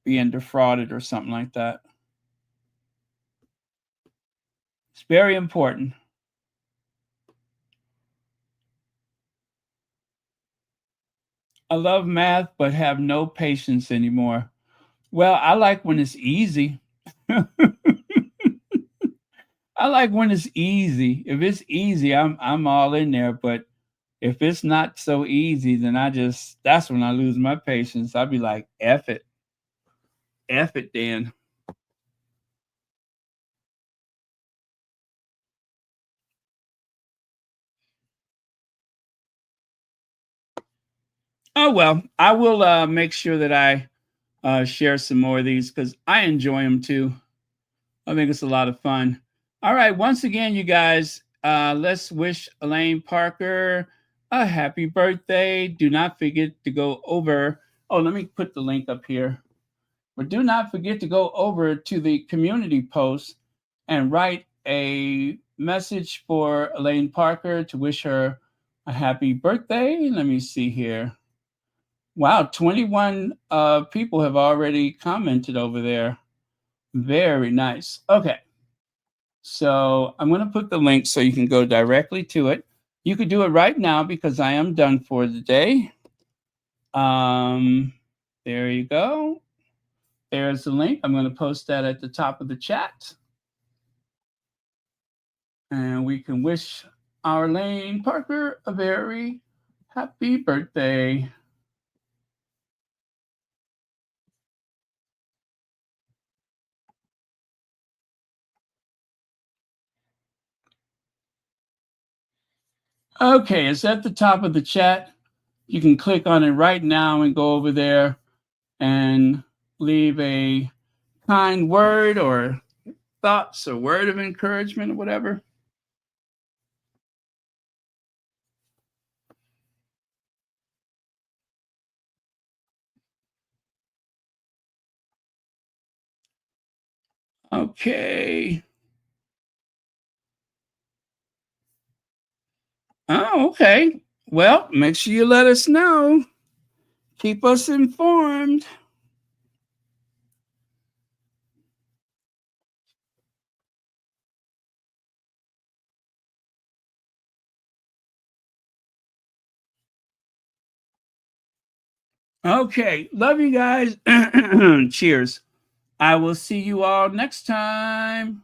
being defrauded or something like that. It's very important. I love math, but have no patience anymore. Well, I like when it's easy. I like when it's easy. If it's easy, I'm all in there. But if it's not so easy, then that's when I lose my patience. I'll be like, F it, Dan. Oh well, I will make sure that I share some more of these because I enjoy them too. I think it's a lot of fun. All right, once again, you guys, let's wish Elaine Parker a happy birthday. Do not forget to go over. Oh, let me put the link up here. But do not forget to go over to the community post and write a message for Elaine Parker to wish her a happy birthday. Let me see here. Wow, 21 people have already commented over there. Very nice. Okay. So I'm going to put the link so you can go directly to it. You could do it right now because I am done for the day. There you go. There's the link. I'm going to post that at the top of the chat. And we can wish our Lane Parker a very happy birthday. Okay, it's at the top of the chat. You can click on it right now and go over there and leave a kind word or thoughts or word of encouragement or whatever. Okay. Oh, okay. Well, make sure you let us know. Keep us informed. Okay. Love you guys. Cheers. I will see you all next time.